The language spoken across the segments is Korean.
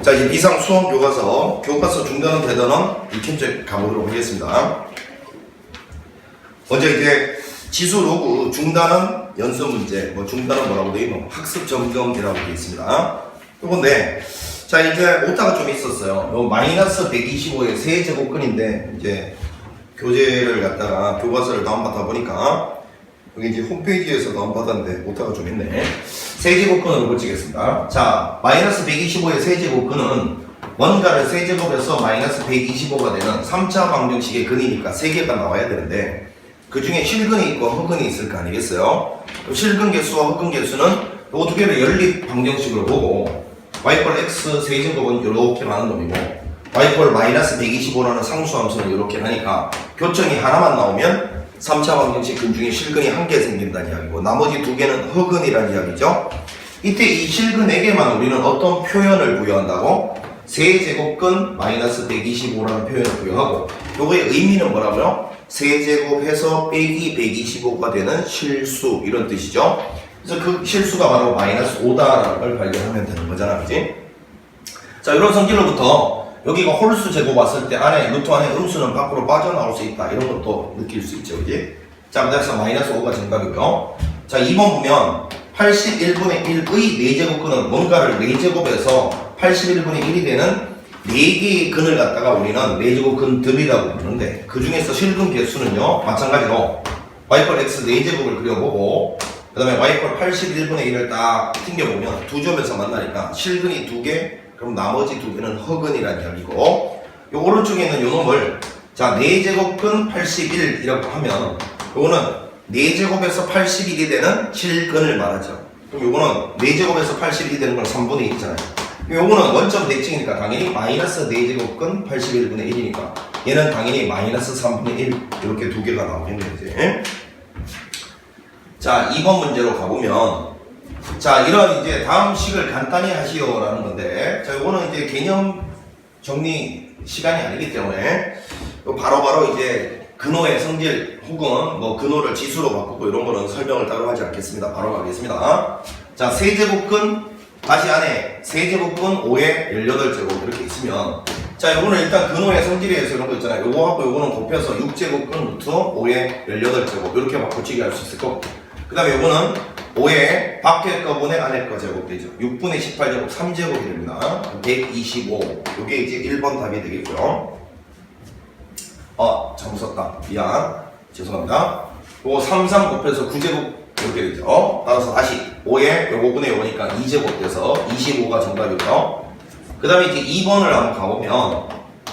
자, 이제 비상 수험 교과서 중단원 대단원 이캠제 가보도록 하겠습니다. 먼저 이제 지수 로그 중단원 연습 문제, 중단원 뭐라고 되어 있노? 학습 점검이라고 되어 있습니다. 요건데, 자, 이제 오타가 좀 있었어요. 요 마이너스 125의 세제곱근인데, 이제 교재를 갖다가 교과서를 다운받아 보니까, 여기 이제 홈페이지에서 다운받았는데 오타가 좀 있네. 세제곱근으로 고치겠습니다. 자, 마이너스 125의 세제곱근은 원가를 세제곱해서 마이너스 125가 되는 3차 방정식의 근이니까 3개가 나와야 되는데, 그 중에 실근이 있고 허근이 있을 거 아니겠어요? 그럼 실근 개수와 허근 개수는 이 두 개를 연립 방정식으로 보고 y꼴 x 세제곱은 이렇게 하는 놈이고 y꼴 마이너스 125라는 상수함수는 이렇게 하니까 교점이 하나만 나오면 3차 방정식 근 중에 실근이 한 개 생긴다는 이야기고 나머지 두 개는 허근이라는 이야기죠. 이때 이 실근 4개만 우리는 어떤 표현을 부여한다고? 세제곱근 마이너스 125라는 표현을 부여하고 요거의 의미는 뭐라고요? 세제곱해서 빼기 125가 되는 실수 이런 뜻이죠. 그래서 그 실수가 바로 마이너스 5다라는 걸 발견하면 되는 거잖아, 그지? 자, 이런 성질로부터 여기가 홀수 제곱 왔을 때 루트 안에 음수는 밖으로 빠져나올 수 있다 이런 것도 느낄 수 있죠, 그지? 자, 그래서 마이너스 5가 정답이고요. 자, 2번 보면 81분의 1의 4제곱근은 뭔가를 4제곱해서 81분의 1이 되는 4개의 근을 갖다가 우리는 4제곱근 듭이라고 부르는데 그 중에서 실근 개수는요 마찬가지로 y꼴 x 4제곱을 그려보고 그 다음에 y꼴 81분의 1을 딱 튕겨보면 두 점에서 만나니까 실근이 2개 그럼 나머지 2개는 허근이라는 이야기고 요 오른쪽에 있는 요 놈을 자 4제곱근 81이라고 하면 요거는 4제곱에서 81이 되는 실근을 말하죠. 그럼 요거는 4제곱에서 81이 되는 건 3분의 1이잖아요. 요거는 원점 대칭이니까 당연히 마이너스 4제곱근 81분의 1이니까 얘는 당연히 마이너스 3분의 1 이렇게 두 개가 나오겠네요. 자, 2번 문제로 가보면 자, 이런 이제 다음 식을 간단히 하시오라는 건데 자, 요거는 이제 개념 정리 시간이 아니기 때문에 바로바로 이제 근호의 성질 혹은 근호를 지수로 바꾸고 이런 거는 설명을 따로 하지 않겠습니다. 바로 가겠습니다. 자, 세제곱근 다시 안에 세제곱근 5의 18제곱 이렇게 있으면 자, 요거는 일단 근호의 성질에서 이런 거 있잖아요. 요거 갖고 요거는 곱해서 6제곱근 루트 5의 18제곱 이렇게 바꾸치기 할 수 있을 거고 그 다음에 요거는 5의 밖에 거분의 안에 거 제곱 되죠. 6분의 18제곱 3제곱이 됩니다. 125 요게 이제 1번 답이 되겠고요. 잘못 썼다. 미안. 죄송합니다. 요거 33 곱해서 9제곱 이렇게 되죠. 따라서 다시 5에 요거분의 요거니까 2제곱 돼서 25가 정답이고요. 그 다음에 이제 2번을 한번 가보면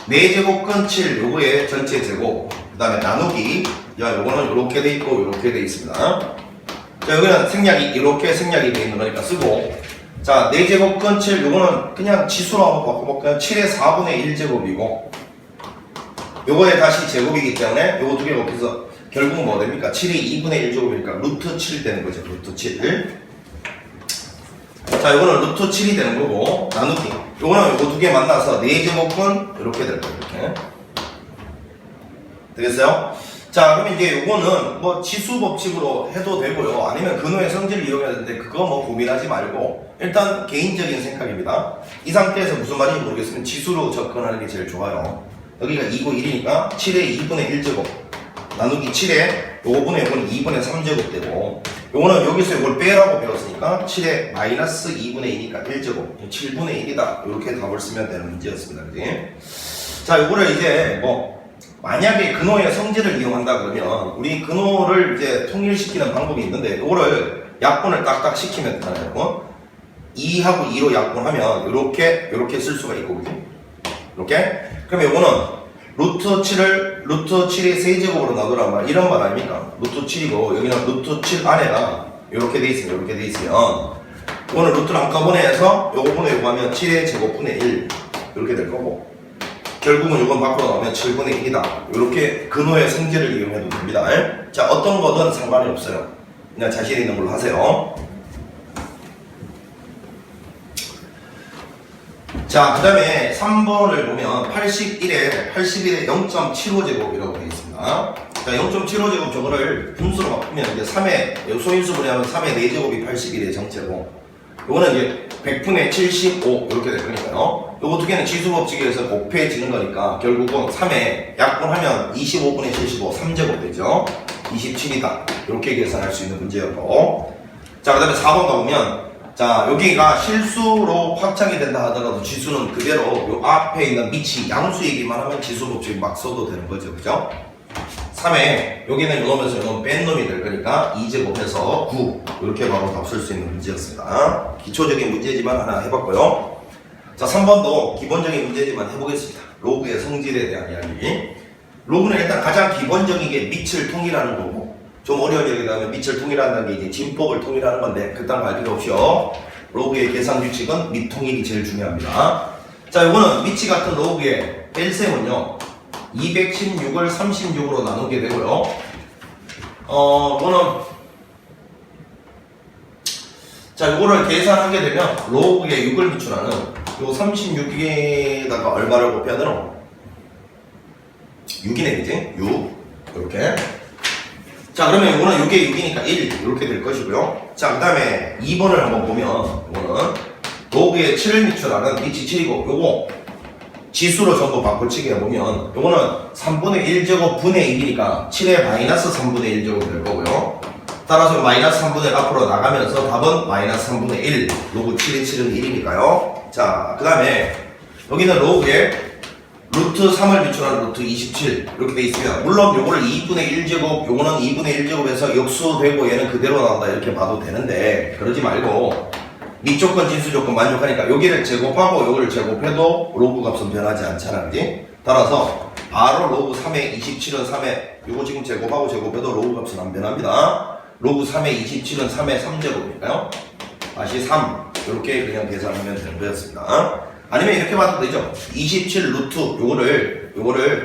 4제곱근 7 요거의 전체 제곱 그 다음에 나누기 요거는 이렇게 돼 있고 이렇게 돼 있습니다. 자, 여기는 생략이 이렇게 생략이 돼 있는 거니까 쓰고 자 4제곱근 7 요거는 그냥 지수로 한번 바꿔볼까요? 7의 4분의 1제곱이고 요거에 다시 제곱이기 때문에 요거 두 개 곱해서 결국 뭐 됩니까? 7이 2분의 1제곱이니까 루트 7 되는 거죠. 루트 7. 자, 요거는 루트 7이 되는 거고, 나누기. 요거는 요거 두 개 만나서 4제곱은 이렇게 될 거예요. 이렇게. 되겠어요? 자, 그럼 이제 요거는 지수 법칙으로 해도 되고요. 아니면 근호의 성질을 이용해야 되는데, 그거 고민하지 말고, 일단 개인적인 생각입니다. 이 상태에서 무슨 말인지 모르겠으면 지수로 접근하는 게 제일 좋아요. 여기가 2고 1이니까 7의 2분의 1제곱. 나누기 7에 5분의 5는 2분의 3제곱 되고 요거는 여기서 이걸 빼라고 배웠으니까 7에 마이너스 2분의 2니까 1제곱 7분의 1이다 이렇게 답을 쓰면 되는 문제였습니다. 그지? 자, 요거를 이제 만약에 근호의 성질을 이용한다 그러면 우리 근호를 이제 통일시키는 방법이 있는데 요거를 약분을 딱딱 시키면 되잖아요. 2하고 2로 약분하면 요렇게 쓸 수가 있고 그지? 이렇게? 그러면 요거는 루트 7의 세제곱으로 나누란 말, 이런 말 아닙니까? 루트 7이고, 여기는 루트 7 안에가 이렇게 돼 있으면, 이거는 루트를 한꺼번에 해서 요거분의 요거 하면 7의 제곱분의 1, 이렇게 될 거고, 결국은 요건 밖으로 나오면 7분의 1이다. 이렇게 근호의 성질을 이용해도 됩니다. 자, 어떤 거든 상관이 없어요. 그냥 자신 있는 걸로 하세요. 자, 그 다음에 3번을 보면 81에 0.75제곱이라고 되어 있습니다. 자, 0.75제곱 저거를 분수로 바꾸면 이제 3의 소인수 분해하면 3의 4제곱이 81의 정체고 요거는 이제 100분의 75 이렇게 될 거니까요. 요거 두 개는 지수법칙에 의해서 곱해지는 거니까 결국은 3에 약분하면 25분의 75 3제곱 되죠. 27이다. 이렇게 계산할 수 있는 문제였고, 자, 그 다음에 4번 가보면, 자, 여기가 실수로 확장이 된다 하더라도 지수는 그대로 요 앞에 있는 밑이 양수이기만 하면 지수법칙 막 써도 되는 거죠. 그죠? 3에 여기는 요놈에서 요놈 뺀 놈이 될 거니까 2제곱해서 9 이렇게 바로 답 쓸 수 있는 문제였습니다. 기초적인 문제지만 하나 해봤고요. 자, 3번도 기본적인 문제지만 해보겠습니다. 로그의 성질에 대한 이야기. 로그는 일단 가장 기본적인 게 밑을 통일하는 거고, 좀 어려운 얘기가 하면 밑을 통일한다는 게 이제 진법을 통일하는 건데 그딴 거 알 필요 없이요. 로그의 계산 규칙은 밑 통일이 제일 중요합니다. 자, 이거는 밑이 같은 로그의 LCM은요 216을 36으로 나누게 되고요. 이거는 자, 요거를 계산하게 되면 로그의 6을 비출하는 요 36에다가 얼마를 곱해야 되노? 6이네, 그지? 6 이렇게. 자, 그러면 이거는 6에 6이니까 1 이렇게 될 것이고요. 자, 그 다음에 2번을 한번 보면 이거는 로그의 7을 비출하는 밑이 7이고, 요거 지수로 전부 바꿔치기 해보면 요거는 3분의 1제곱 분의 1이니까 7의 마이너스 3분의 1제곱 될 거고요. 따라서 마이너스 3분의 1 앞으로 나가면서 답은 마이너스 3분의 1. 로그 7의 7은 1이니까요. 자, 그 다음에 여기는 로그에 루트 3을 비출하는 루트 27 이렇게 돼 있으면, 물론 요거를 2분의 1제곱, 요거는 2분의 1제곱에서 역수되고 얘는 그대로 나온다 이렇게 봐도 되는데, 그러지 말고 밑조건 진수조건 만족하니까 여기를 제곱하고 요거를 제곱해도 로그 값은 변하지 않잖아, 그지? 따라서 바로 로그 3의 27은 3의 요거 지금 제곱하고 제곱해도 로그 값은 안 변합니다. 로그 3의 27은 3의 3제곱이니까요 다시 3 이렇게 그냥 계산하면 되는 거였습니다. 아니면 이렇게 봐도 되죠. 27 루트 요거를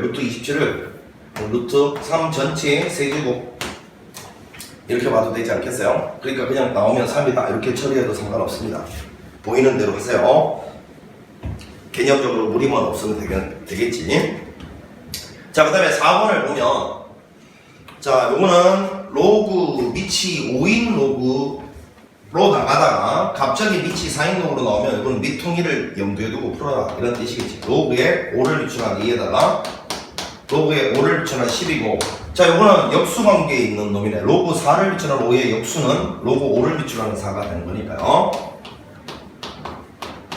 루트 27을 루트 3 전체의 세제곱 이렇게 봐도 되지 않겠어요? 그러니까 그냥 나오면 3이다 이렇게 처리해도 상관없습니다. 보이는 대로 하세요. 개념적으로 무리만 없으면 되겠지. 자, 그 다음에 4번을 보면, 자, 요거는 로그 밑이 5인 로그로 나가다가 갑자기 밑이 4인 로그로 나오면 이거는 밑 통일을 염두에 두고 풀어라 이런 뜻이겠지. 로그에 5를 비춘한 2에다가 로그에 5를 비춘한 10이고, 자, 요거는 역수관계에 있는 놈이네. 로그 4를 비춘한 5의 역수는 로그 5를 비춘하는 4가 되는 거니까요.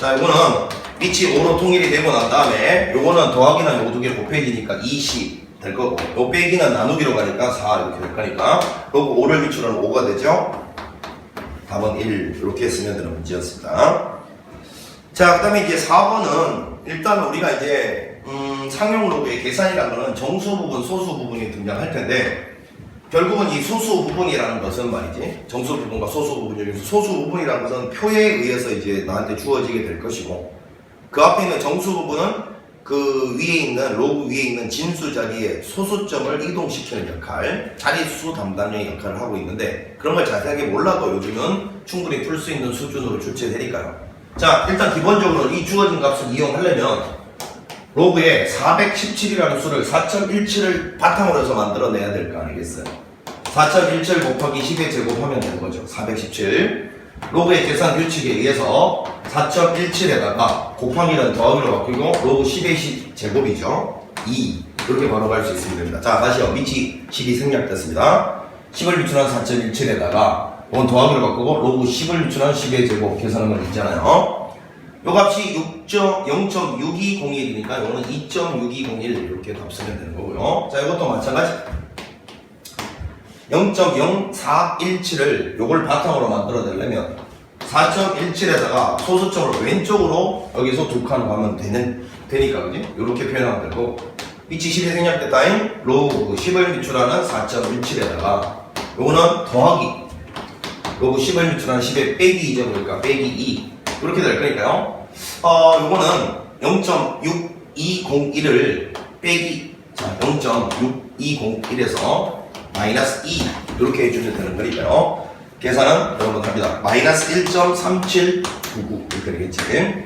자, 요거는 밑이 5로 통일이 되고 난 다음에 요거는 더하기는 요 두 개 곱해지니까 20 될 거고, 요 빼기는 나누기로 가니까 4 이렇게 될 거니까 로그 5를 비추는 5가 되죠. 답은 1 이렇게 쓰면 되는 문제였습니다. 자, 그 다음에 이제 4번은 일단 우리가 이제 상용 로그의 계산이라는 거는 정수 부분, 소수 부분이 등장할 텐데, 결국은 이 소수 부분이라는 것은 말이지, 정수 부분과 소수 부분 중에서 소수 부분이라는 것은 표에 의해서 이제 나한테 주어지게 될 것이고, 그 앞에 있는 정수 부분은 그 위에 있는 로그 위에 있는 진수 자리에 소수점을 이동시키는 역할, 자릿수 담당의 역할을 하고 있는데, 그런 걸 자세하게 몰라도 요즘은 충분히 풀 수 있는 수준으로 출제되니까요. 자, 일단 기본적으로 이 주어진 값을 이용하려면 로그에 417이라는 수를 4.17을 바탕으로 해서 만들어내야 될 거 아니겠어요? 4.17 곱하기 10의 제곱하면 되는 거죠. 417. 로그의 계산 규칙에 의해서 4.17에다가 곱하기는 더하기로 바뀌고 로그 10의 제곱이죠. 2 이렇게 바로 갈 수 있으면 됩니다. 자, 다시요. 밑이 10이 생략됐습니다. 10을 비춘한 4.17에다가 이건 더하기로 바꾸고 로그 10을 비춘한 10의 제곱 계산한 건 있잖아요. 요 값이 0.6201이니까 이거는 2.6201 이렇게 답 쓰면 되는 거고요. 자, 이것도 마찬가지. 0.0417을 요걸 바탕으로 만들어내려면 4.17에다가 소수점을 왼쪽으로 여기서 두 칸 가면 되니까, 그지? 이렇게 표현하면 되고, 밑이 10이 생략됐다인 로그 10을 비출하는 4.17에다가 요거는 더하기 로그 10을 비출하는 10에 빼기 2죠. 그러니까 빼기 2 이렇게 될 거니까요. 요거는 0.6201을 빼기, 자, 0.6201에서 마이너스 2 이렇게 해주면 되는 거니까요. 계산은 여러분 합니다. 마이너스 1.3799 이렇게 되겠지.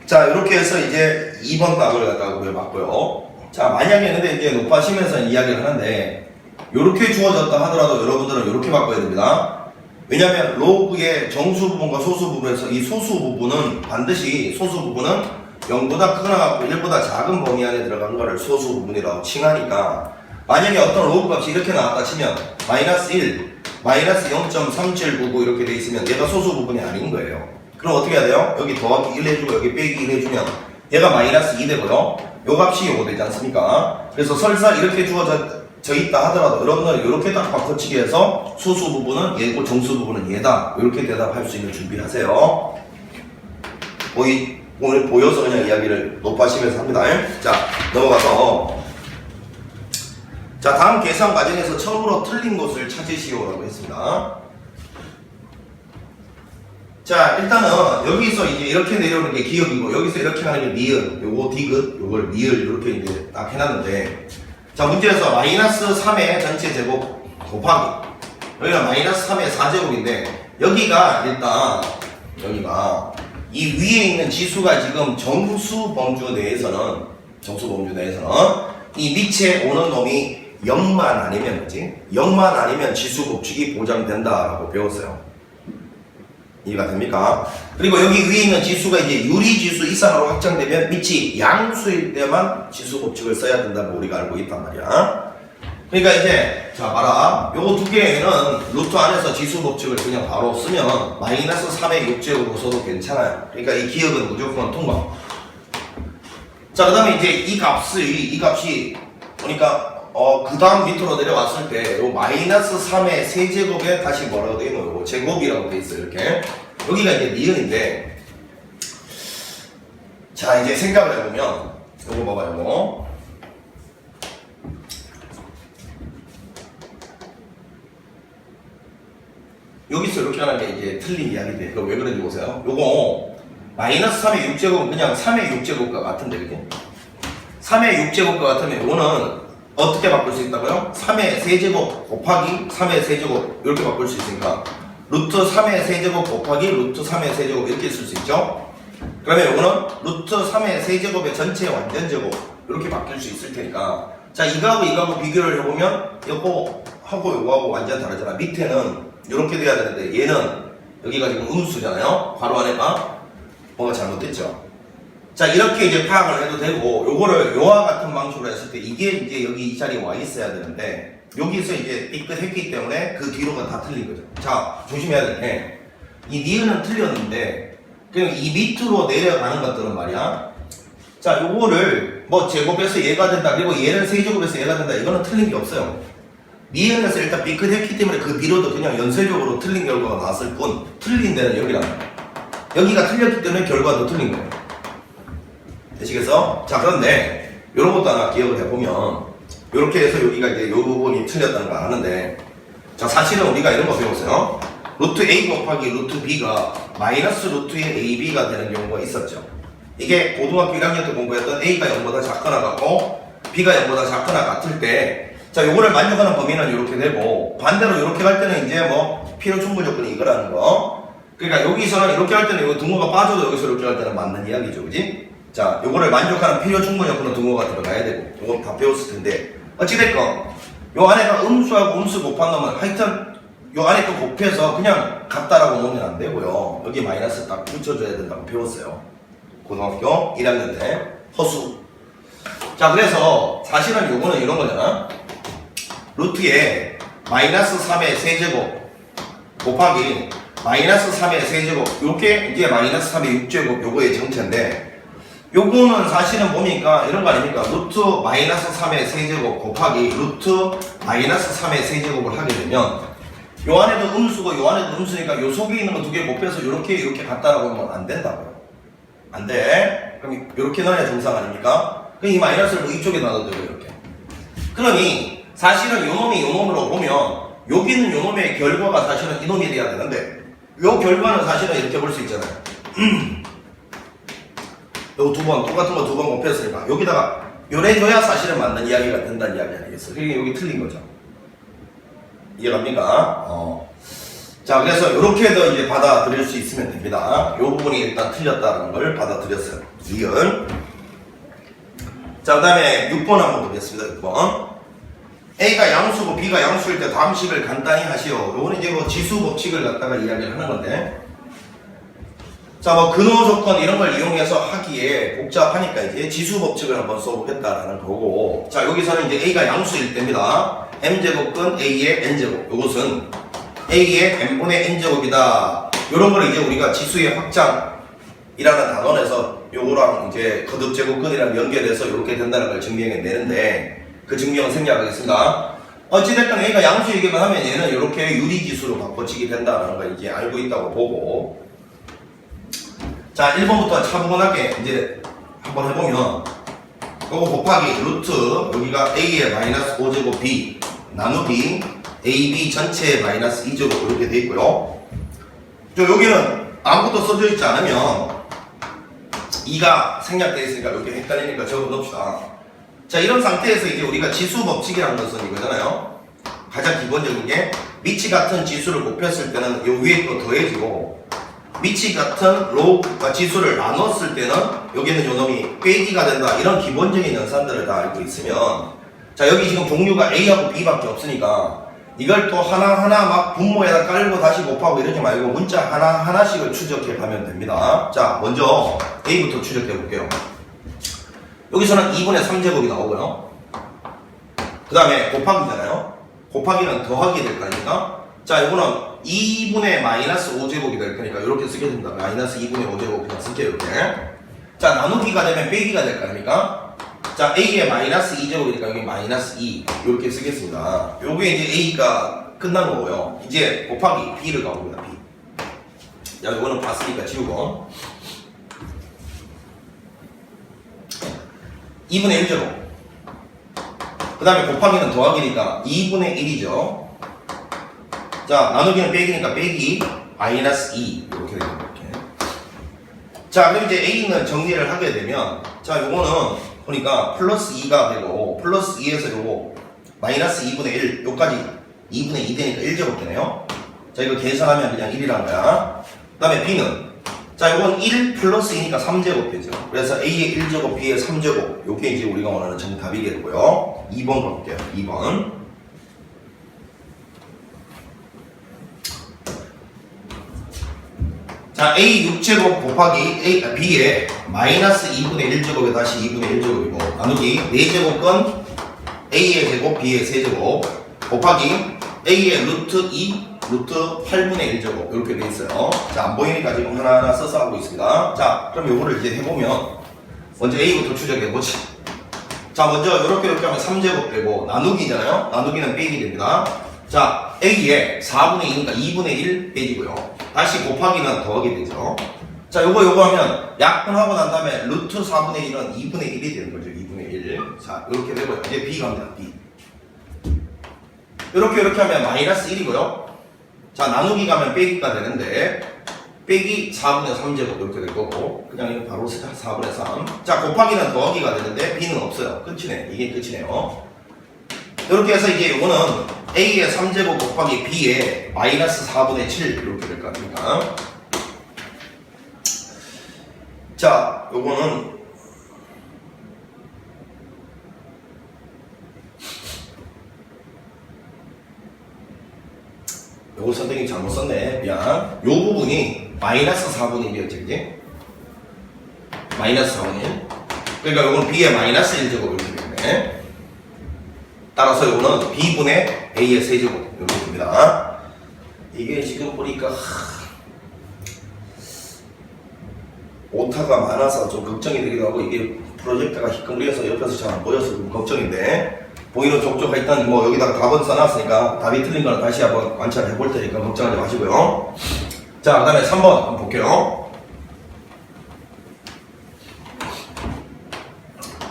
자, 이렇게 해서 이제 2번 답을 갖다가 구해봤고요. 자, 만약에 근데 이제 높아지면서 이야기를 하는데, 요렇게 주어졌다 하더라도 여러분들은 요렇게 바꿔야 됩니다. 왜냐하면 로그의 정수 부분과 소수 부분에서 이 소수 부분은 반드시 소수 부분은 0보다 크거나 1보다 작은 범위 안에 들어간 거를 소수 부분이라고 칭하니까 만약에 어떤 로그 값이 이렇게 나왔다 치면 마이너스 1, 마이너스 0.3799 이렇게 돼 있으면 얘가 소수 부분이 아닌 거예요. 그럼 어떻게 해야 돼요? 여기 더하기 1 해주고 여기 빼기 1 해주면 얘가 마이너스 2 되고요. 요 값이 요거 되지 않습니까? 그래서 설사 이렇게 주어져 있다 하더라도 여러분들 이렇게 딱 바꿔치기 해서 소수 부분은 얘고 정수 부분은 얘다. 이렇게 대답할 수 있는 준비하세요. 오늘 보여서 그냥 이야기를 높아시면서 합니다. 자, 넘어가서 자, 다음 계산 과정에서 처음으로 틀린 것을 찾으시오라고 했습니다. 자, 일단은 여기서 이제 이렇게 내려오는 게 기억이고 여기서 이렇게 하는 게 니은, 요거 디귿, 요걸 니을 이렇게 이제 딱 해놨는데 자, 문제에서 마이너스 3의 전체 제곱 곱하기 여기가 마이너스 3의 4제곱인데 여기가 일단 여기가 이 위에 있는 지수가 지금 정수 범주 내에서는 이 밑에 오는 놈이 0만 아니면 뭐지? 0만 아니면 지수 법칙이 보장된다라고 배웠어요. 이해가 됩니까? 그리고 여기 위에 있는 지수가 이제 유리지수 이상으로 확장되면 밑이 양수일 때만 지수 법칙을 써야 된다고 우리가 알고 있단 말이야. 그러니까 이제 자 봐라, 요거 두 개는 루트 안에서 지수 법칙을 그냥 바로 쓰면 마이너스 3의 6제곱으로 써도 괜찮아요. 그러니까 이 기억은 무조건 통과. 자, 그 다음에 이제 이 값이 보니까 그 다음 밑으로 내려왔을 때, 요 마이너스 3의 세제곱에 다시 뭐라고 돼 있노? 요 제곱이라고 돼 있어요, 이렇게. 여기가 이제 니은인데, 자, 이제 생각을 해보면, 요거 봐봐요, 요거. 여기서 이렇게 하는 게 이제 틀린 이야기인데, 그거 왜 그런지 보세요. 요거, 마이너스 3의 6제곱은 그냥 3의 6제곱과 같은데, 이렇게. 3의 6제곱과 같으면, 요거는 어떻게 바꿀 수 있다고요? 3의 세제곱 곱하기 3의 세제곱 이렇게 바꿀 수 있으니까 루트 3의 세제곱 곱하기 루트 3의 세제곱 이렇게 쓸 수 있죠? 그러면 이거는 루트 3의 세제곱의 전체 완전 제곱 이렇게 바뀔 수 있을 테니까 자, 이거하고 비교를 해보면 요거하고 요거하고 완전 다르잖아. 밑에는 이렇게 돼야 되는데 얘는 여기가 지금 음수잖아요. 괄호 안에가 뭐가 잘못됐죠? 자, 이렇게 이제 파악을 해도 되고, 요거를 요와 같은 방식으로 했을 때, 이게 이제 여기 이 자리에 와 있어야 되는데, 여기서 이제 삐끗했기 때문에 그 뒤로가 다 틀린 거죠. 자, 조심해야 될 게, 이 니은은 틀렸는데, 그냥 이 밑으로 내려가는 것들은 말이야. 자, 요거를 뭐 제곱해서 얘가 된다, 그리고 얘는 세제곱해서 얘가 된다, 이거는 틀린 게 없어요. 니은에서 일단 삐끗했기 때문에 그 뒤로도 그냥 연쇄적으로 틀린 결과가 나왔을 뿐, 틀린 데는 여기란 말이야. 여기가 틀렸기 때문에 결과도 틀린 거예요. 되시겠어? 자, 그런데 요런 것도 하나 기억을 해보면 요렇게 해서 여기가 이제 요 부분이 틀렸다는 걸 아는데 자, 사실은 우리가 이런 거 배웠어요. 루트 A 곱하기 루트 B가 마이너스 루트의 AB가 되는 경우가 있었죠. 이게 고등학교 1학년 때 공부했던 A가 0보다 작거나 같고 B가 0보다 작거나 같을 때 자, 요거를 만족하는 범위는 이렇게 되고 반대로 이렇게 갈 때는 이제 뭐 필요 충분 조건이 이거라는 거. 그러니까 여기서는 이렇게 할 때는 이거 등호가 빠져도 여기서 이렇게 할 때는 맞는 이야기죠, 그지? 자, 요거를 만족하는 필요 충분 요건은 등호가 들어가야 되고, 요거 다 배웠을 텐데, 어찌됐건, 요 안에가 음수하고 음수 곱한 놈은 하여튼, 요 안에 또 곱해서 그냥 같다라고 놓으면 안 되고요. 여기 마이너스 딱 붙여줘야 된다고 배웠어요. 고등학교 1학년 때, 허수. 자, 그래서 사실은 요거는 이런 거잖아. 루트에 마이너스 3의 세제곱 곱하기 마이너스 3의 세제곱, 요게 이제 마이너스 3의 6제곱, 요거의 정체인데, 요거는 사실은 뭡니까? 이런 거 아닙니까? 루트 마이너스 3의 세제곱 곱하기 루트 마이너스 3의 세제곱을 하게 되면 요 안에도 음수고 요 안에도 음수니까 요 속에 있는 거 두 개 곱해서 이렇게 같다라고 하면 안 된다고요. 안 돼. 그럼 이렇게 넣어야 정상 아닙니까? 그럼 이 마이너스를 뭐 이쪽에 놔도 되고 이렇게. 그러니 사실은 요 놈이 요 놈으로 보면 여기 있는 요 놈의 결과가 사실은 이 놈이 돼야 되는데 요 결과는 사실은 이렇게 볼 수 있잖아요. 요거 똑같은 거 두 번 곱했으니까 여기다가 요래줘야 사실은 맞는 이야기가 된다는 이야기 아니겠어요? 그게 여기 틀린 거죠. 이해갑니까? 자, 그래서 요렇게도 이제 받아들일 수 있으면 됩니다. 요 부분이 일단 틀렸다는 걸 받아들였어요. 이은. 자, 그 다음에 6번 한번 보겠습니다. 6번. A가 양수고 B가 양수일 때 다음 식을 간단히 하시오. 요거는 이제 뭐 지수 법칙을 갖다가 이야기를 하는 건데. 자, 뭐 근호 조건 이런 걸 이용해서 하기에 복잡하니까 이제 지수 법칙을 한번 써보겠다라는 거고. 자, 여기서는 이제 A가 양수일 때입니다. m제곱근 A의 n제곱. 요것은 A의 n분의 n제곱이다. 요런 거를 이제 우리가 지수의 확장이라는 단원에서 요거랑 이제 거듭제곱근이랑 연결해서 이렇게 된다는 걸 증명해 내는데, 그 증명은 생략하겠습니다. 어찌됐든 A가 양수이기만 하면 얘는 이렇게 유리지수로 바꿔지게 된다는 걸 이제 알고 있다고 보고. 자, 1번부터 차분하게 이제 한번 해보면, 요거 곱하기 루트, 여기가 A의 마이너스 5제곱 B 나누기 AB 전체의 마이너스 2제곱 이렇게 돼 있고요. 여기는 아무것도 써져 있지 않으면 2가 생략되어 있으니까 이렇게 헷갈리니까 적어 놓읍시다. 자, 이런 상태에서 이제 우리가 지수 법칙이라는 것은 이거잖아요. 가장 기본적인 게 밑이 같은 지수를 곱했을 때는 요 위에 또 더해지고, 밑이 같은 지수를 나눴을 때는 여기는 요 놈이 빼기가 된다. 이런 기본적인 연산들을 다 알고 있으면, 자, 여기 지금 종류가 A하고 B밖에 없으니까 이걸 또 하나하나 막 분모에다 깔고 다시 곱하고 이러지 말고 문자 하나하나씩을 추적해 가면 됩니다. 자, 먼저 A부터 추적해 볼게요. 여기서는 2분의 3제곱이 나오고요. 그 다음에 곱하기잖아요. 곱하기는 더하기 될 거니까. 자, 이거는 2분의 마이너스 5제곱이 될 거니까 이렇게 쓰게 됩니다. 마이너스 2분의 5제곱 그냥 쓸게요, 이렇게. 자, 나누기가 되면 빼기가 될 거니까. 자, A의 마이너스 2제곱이니까 여기 마이너스 2 이렇게 쓰겠습니다. 요게 이제 A가 끝난 거고요. 이제 곱하기 B를 가봅니다. B. 야, 이거는 봤으니까 지우고. 2분의 1제곱. 그 다음에 곱하기는 더하기니까 2분의 1이죠. 자, 나누기는 빼기니까 빼기 마이너스 2 이렇게 되는 거예요. 자, 그럼 이제 A는 정리를 하게 되면, 자, 요거는 보니까 플러스 2가 되고, 플러스 2에서 요거 마이너스 2분의 1 요까지 2분의 2 되니까 1제곱 되네요. 자, 이거 계산하면 그냥 1이란 거야. 그 다음에 B는, 자, 이건 1 플러스 2니까 3제곱 되죠. 그래서 A의 1제곱, B의 3제곱. 요게 이제 우리가 원하는 정답이겠고요. 2번 가볼게요. 2번. 자, A 6제곱 곱하기 B의 마이너스 2분의 1제곱에 다시 2분의 1제곱이고, 나누기 4제곱은 A의 제곱, B의 세제곱, 곱하기 A의 루트 2, 루트 8분의 1제곱 이렇게 돼 있어요. 자, 안 보이니까 지금 하나하나 써서 하고 있습니다. 자, 그럼 요거를 이제 해보면 먼저 A부터 추적해보지. 자, 먼저 이렇게 하면 3제곱 되고, 나누기잖아요. 나누기는 빼기 됩니다. 자, A에 4분의 2니까 2분의 1 빼기고요. 다시 곱하기는 더하게 되죠. 자, 요거 하면 약분하고 난 다음에 루트 4분의 1은 2분의 1이 되는 거죠. 2분의 1. 자, 이렇게 되고요. 이제 B 갑니다. B. 이렇게 하면 마이너스 1이고요. 자, 나누기 가면 빼기가 되는데, 빼기 4분의 3제곱 이렇게 될 거고, 그냥 이거 바로 쓰자. 4분의 3. 자, 곱하기는 더하기가 되는데, B는 없어요. 끝이네. 이게 끝이네요. 이렇게 해서 이제 요거는 A의 3제곱 곱하기 B의 마이너스 4분의 7 이렇게 될 것 같습니다. 자, 요거는 요거 선택이 잘못 썼네. 미안. 요 부분이 마이너스 4분의 1이었지, 그지? 마이너스 4분의 1. 그러니까 요거는 B의 마이너스 1제곱 이렇게 되네. 따라서 요거는 B분의 A의 세제곱 이렇게 됩니다. 이게 지금 보니까 오타가 많아서 좀 걱정이 되기도 하고, 이게 프로젝터가 희끈거려서 옆에서 잘 안 보여서 좀 걱정인데, 보이는 족조가 일단 뭐 여기다가 답은 써놨으니까 답이 틀린 거는 다시 한번 관찰해 볼 테니까 걱정하지 마시고요. 자, 그 다음에 3번 한번 볼게요.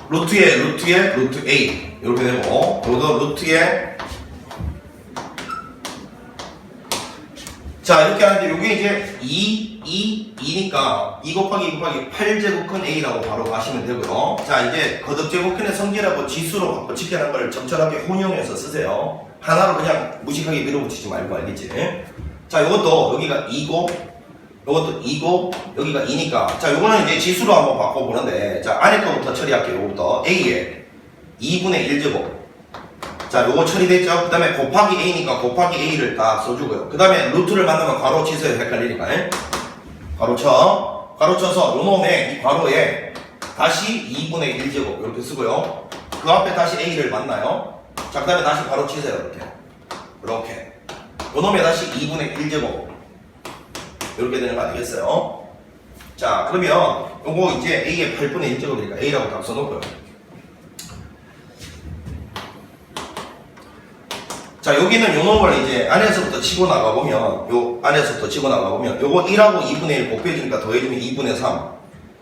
루트에 루트 A 이렇게 되고, 여기도 루트에, 자, 이렇게 하는데 요게 이제 2니까 2 곱하기 8제곱근 A라고 바로 가시면 되고요. 자, 이제 거듭제곱근의 성질하고 지수로 바꿔치기 하는 걸 적절하게 혼용해서 쓰세요. 하나로 그냥 무식하게 밀어붙이지 말고, 알겠지? 자, 요것도 여기가 2고, 요것도 2고, 여기가 2니까. 자, 요거는 이제 지수로 한번 바꿔보는데, 자, 안에 거부터 처리할게요. 요거부터 A에 2분의 1제곱. 자, 요거 처리됐죠? 그 다음에 곱하기 a니까 곱하기 a를 다 써주고요. 그 다음에 루트를 만나면 괄호 치세요. 헷갈리니까. 괄호 쳐. 괄호 쳐서 요 놈의 이 괄호에 다시 2분의 1제곱 이렇게 쓰고요. 그 앞에 다시 a를 만나요. 자, 그 다음에 다시 괄호 치세요. 이렇게. 요 놈에 다시 2분의 1제곱 이렇게 되는 거 아니겠어요? 자, 그러면 요거 이제 a의 8분의 1제곱이니까 a라고 딱 써놓고요. 자, 여기는 요 놈을 이제 안에서부터 치고 나가보면, 요거 1하고 2분의 1 곱해주니까 더해주면 2분의 3.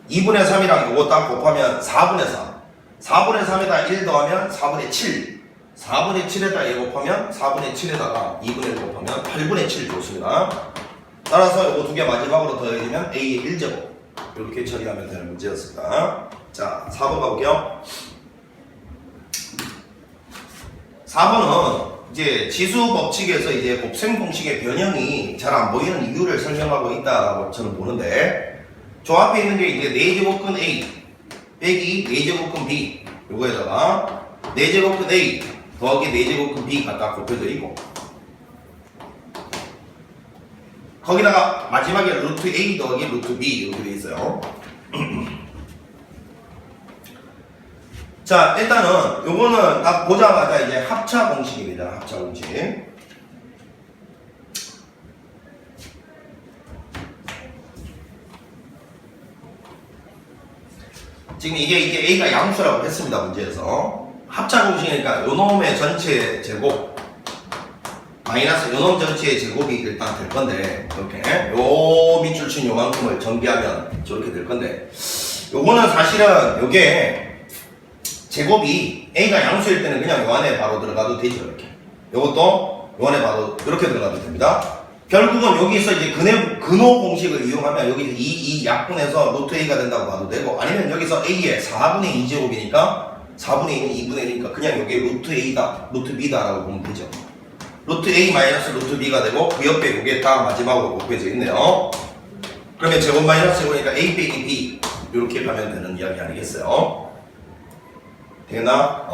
2분의 3이랑 요거 딱 곱하면 4분의 3. 4분의 3에다 1 더하면 4분의 7. 4분의 7에다 1 곱하면 4분의 7에다가 2분의 1 곱하면 8분의 7 좋습니다. 따라서 요거 두 개 마지막으로 더해주면 a의 1제곱. 이렇게 처리하면 되는 문제였습니다. 자, 4번 가볼게요. 4번은 이제 지수 법칙에서 이제 곱셈 공식의 변형이 잘 안 보이는 이유를 설명하고 있다고 저는 보는데, 저 앞에 있는 게 이제 4제곱근 A 빼기 4제곱근 B, 요거에다가 4제곱근 A 더하기 4제곱근 B 갖다 곱해져 있고, 거기다가 마지막에 루트 A 더하기 루트 B 이렇게 돼 있어요. 자, 일단은 요거는 딱 보자마자 이제 합차 공식입니다. 합차 공식. 지금 이게 A가 양수라고 했습니다. 문제에서. 합차 공식이니까 요 놈의 전체 제곱 마이너스 요 놈 전체의 제곱이 일단 될 건데, 이렇게 요 밑줄 친 요만큼을 정비하면 저렇게 될 건데, 요거는 사실은 요게 제곱이 A가 양수일 때는 그냥 요 안에 바로 들어가도 되죠. 이렇게. 요것도 요 안에 바로 이렇게 들어가도 됩니다. 결국은 여기서 이제 근호 공식을 이용하면 여기서 이 약분해서 루트 A가 된다고 봐도 되고, 아니면 여기서 A의 4분의 2제곱이니까 4분의 2는 2분의 1이니까 그냥 여기 루트 A다, 루트 B다 라고 보면 되죠. 루트 A 마이너스 루트 B가 되고, 그 옆에 요게 다 마지막으로 곱해져 있네요. 그러면 제곱 마이너스 제곱이니까 A 빼기 B 이렇게 가면 되는 이야기 아니겠어요? 되나?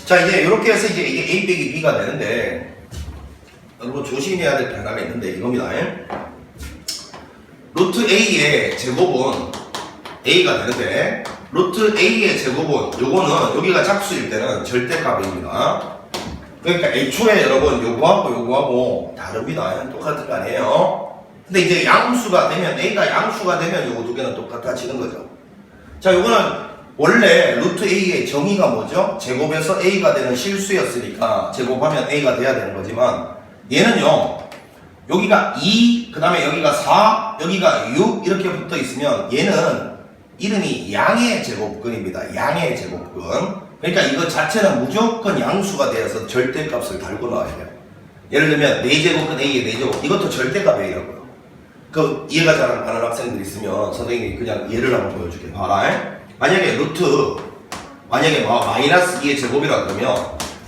자, 이제 이렇게 해서 이제 이게 A 빼기 B가 되는데, 여러분 조심해야 될 게 하나가 있는데 이겁니다. 루트 A의 제곱은 A가 되는데, 루트 A의 제곱은 요거는 여기가 짝수일 때는 절대값입니다. 그러니까 애초에 여러분 요거하고 다릅니다. 똑같은 거 아니에요. 근데 이제 양수가 되면, A가 양수가 되면 요거 두 개는 똑같아지는 거죠. 자, 요거는 원래 루트 A의 정의가 뭐죠? 제곱에서 A가 되는 실수였으니까 제곱하면 A가 돼야 되는 거지만, 얘는요, 여기가 2, 그 다음에 여기가 4, 여기가 6 이렇게 붙어 있으면 얘는 이름이 양의 제곱근입니다. 양의 제곱근. 그러니까 이거 자체는 무조건 양수가 되어서 절대값을 달고 나와야 돼요. 예를 들면 4제곱근 A의 4제곱, 이것도 절대값 A라고요. 그 이해가 잘 안 가는 학생들 있으면 선생님이 그냥 예를 한번 보여줄게. 봐라. 만약에 만약에 마이너스 2의 제곱이라 그러면,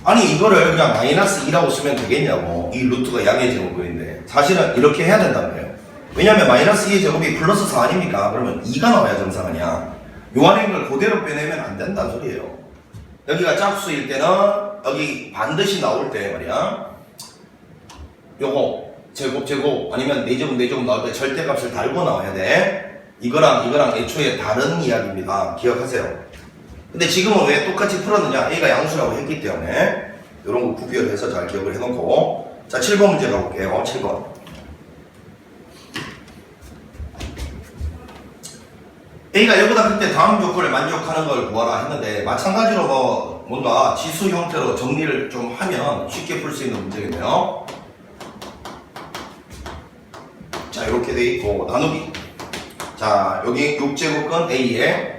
아니 이거를 그냥 마이너스 2라고 쓰면 되겠냐고. 이 루트가 양의 제곱근인데 사실은 이렇게 해야 된단 말이에요. 왜냐면 마이너스 2의 제곱이 플러스 4 아닙니까? 그러면 2가 나와야 정상 아니야. 요 안에 있는 걸 그대로 빼내면 안 된다는 소리예요. 여기가 짝수일 때는 여기 반드시 나올 때 말이야, 요거 제곱 아니면 4제곱 나올 때 절대값을 달고 나와야 돼. 이거랑 애초에 다른 이야기입니다. 기억하세요. 근데 지금은 왜 똑같이 풀었느냐? A가 양수라고 했기 때문에 이런 거 구별해서 잘 기억을 해놓고, 자, 7번 문제 가볼게요. 7번. A가 여기다 그때 다음 조건을 만족하는 걸 구하라 했는데, 마찬가지로 뭔가 지수 형태로 정리를 좀 하면 쉽게 풀 수 있는 문제겠네요. 자, 이렇게 돼 있고, 나누기. 자, 여기 6제곱근 A에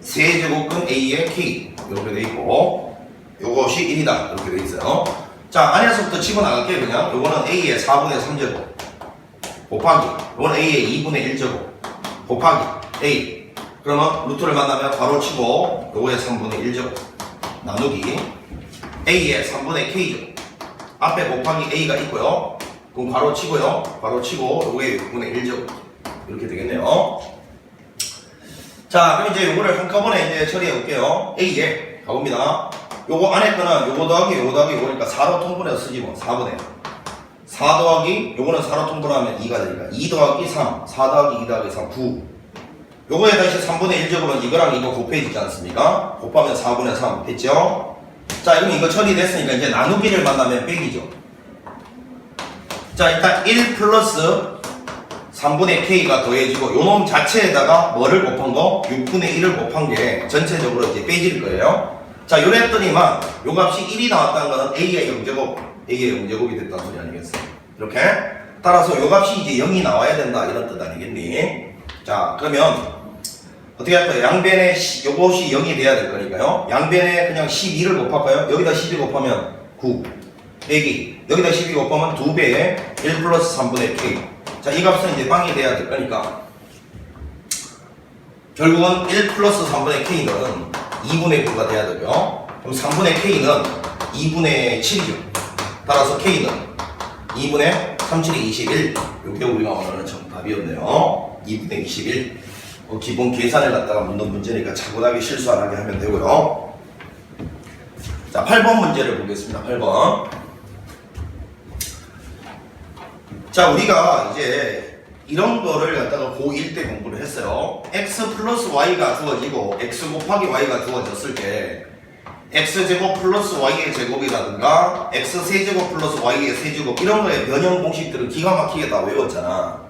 3제곱근 A에 K 이렇게 돼 있고, 요것이 1이다 이렇게 돼 있어요. 자, 안에서부터 치고 나갈게요. 그냥 요거는 A의 4분의 3제곱 곱하기, 요거는 A의 2분의 1제곱 곱하기 A. 그러면 루트를 만나면 바로 치고 요거의 3분의 1제곱 나누기 A의 3분의 K제곱, 앞에 곱하기 A가 있고요. 그럼 바로 치고요. 바로 치고 요거의 6분의 1제곱 이렇게 되겠네요. 자, 그럼 이제 요거를 한꺼번에 이제 처리해 볼게요. A에 가봅니다. 요거 안에 거는 요거 더하기 요거니까 4로 통분해서 쓰지 뭐. 4분의 4 더하기 요거는 4로 통분하면 2가 되니까 2 더하기 3 4 더하기 2 더하기 3 9. 요거에 다시 3분의 1 적으면 이거랑 이거 곱해지지 않습니까? 곱하면 4분의 3 됐죠? 자, 그럼 이거 처리됐으니까 이제 나누기를 만나면 빼기죠. 자, 일단 1 플러스 3분의 k가 더해지고 요 놈 자체에다가 뭐를 곱한 거? 6분의 1을 곱한 게 전체적으로 이제 빼질 거예요. 자, 요랬더니만 요 값이 1이 나왔다는 거는 a의 0제곱, a의 0제곱이 됐다는 소리 아니겠어요? 이렇게 따라서 요 값이 이제 0이 나와야 된다 이런 뜻 아니겠니? 자, 그러면 어떻게 할까요? 양변에 요것이 0이 돼야 될 거니까요. 양변에 그냥 12를 곱할까요? 여기다 12 곱하면 9 빼기 여기다 12 곱하면 2배에 1 플러스 3분의 k. 자, 이 값은 이제 빵이 돼야 될 거니까 결국은 1 플러스 3분의 k는 2분의 9가 돼야 되고요. 그럼 3분의 k는 2분의 7이죠. 따라서 k는 2분의 37이 21. 요게 우리가 원하는 정답이었네요. 2분의 21. 기본 계산을 갖다가 묻는 문제니까 차분하게 실수 안 하게 하면 되고요. 자, 8번 문제를 보겠습니다. 8번. 자, 우리가 이제 이런 거를 갖다가 고1 때 공부를 했어요. x 플러스 y가 주어지고 x 곱하기 y가 주어졌을 때 x제곱 플러스 y의 제곱이라든가 x세제곱 플러스 y의 세제곱 이런 거의 변형 공식들은 기가 막히게 다 외웠잖아.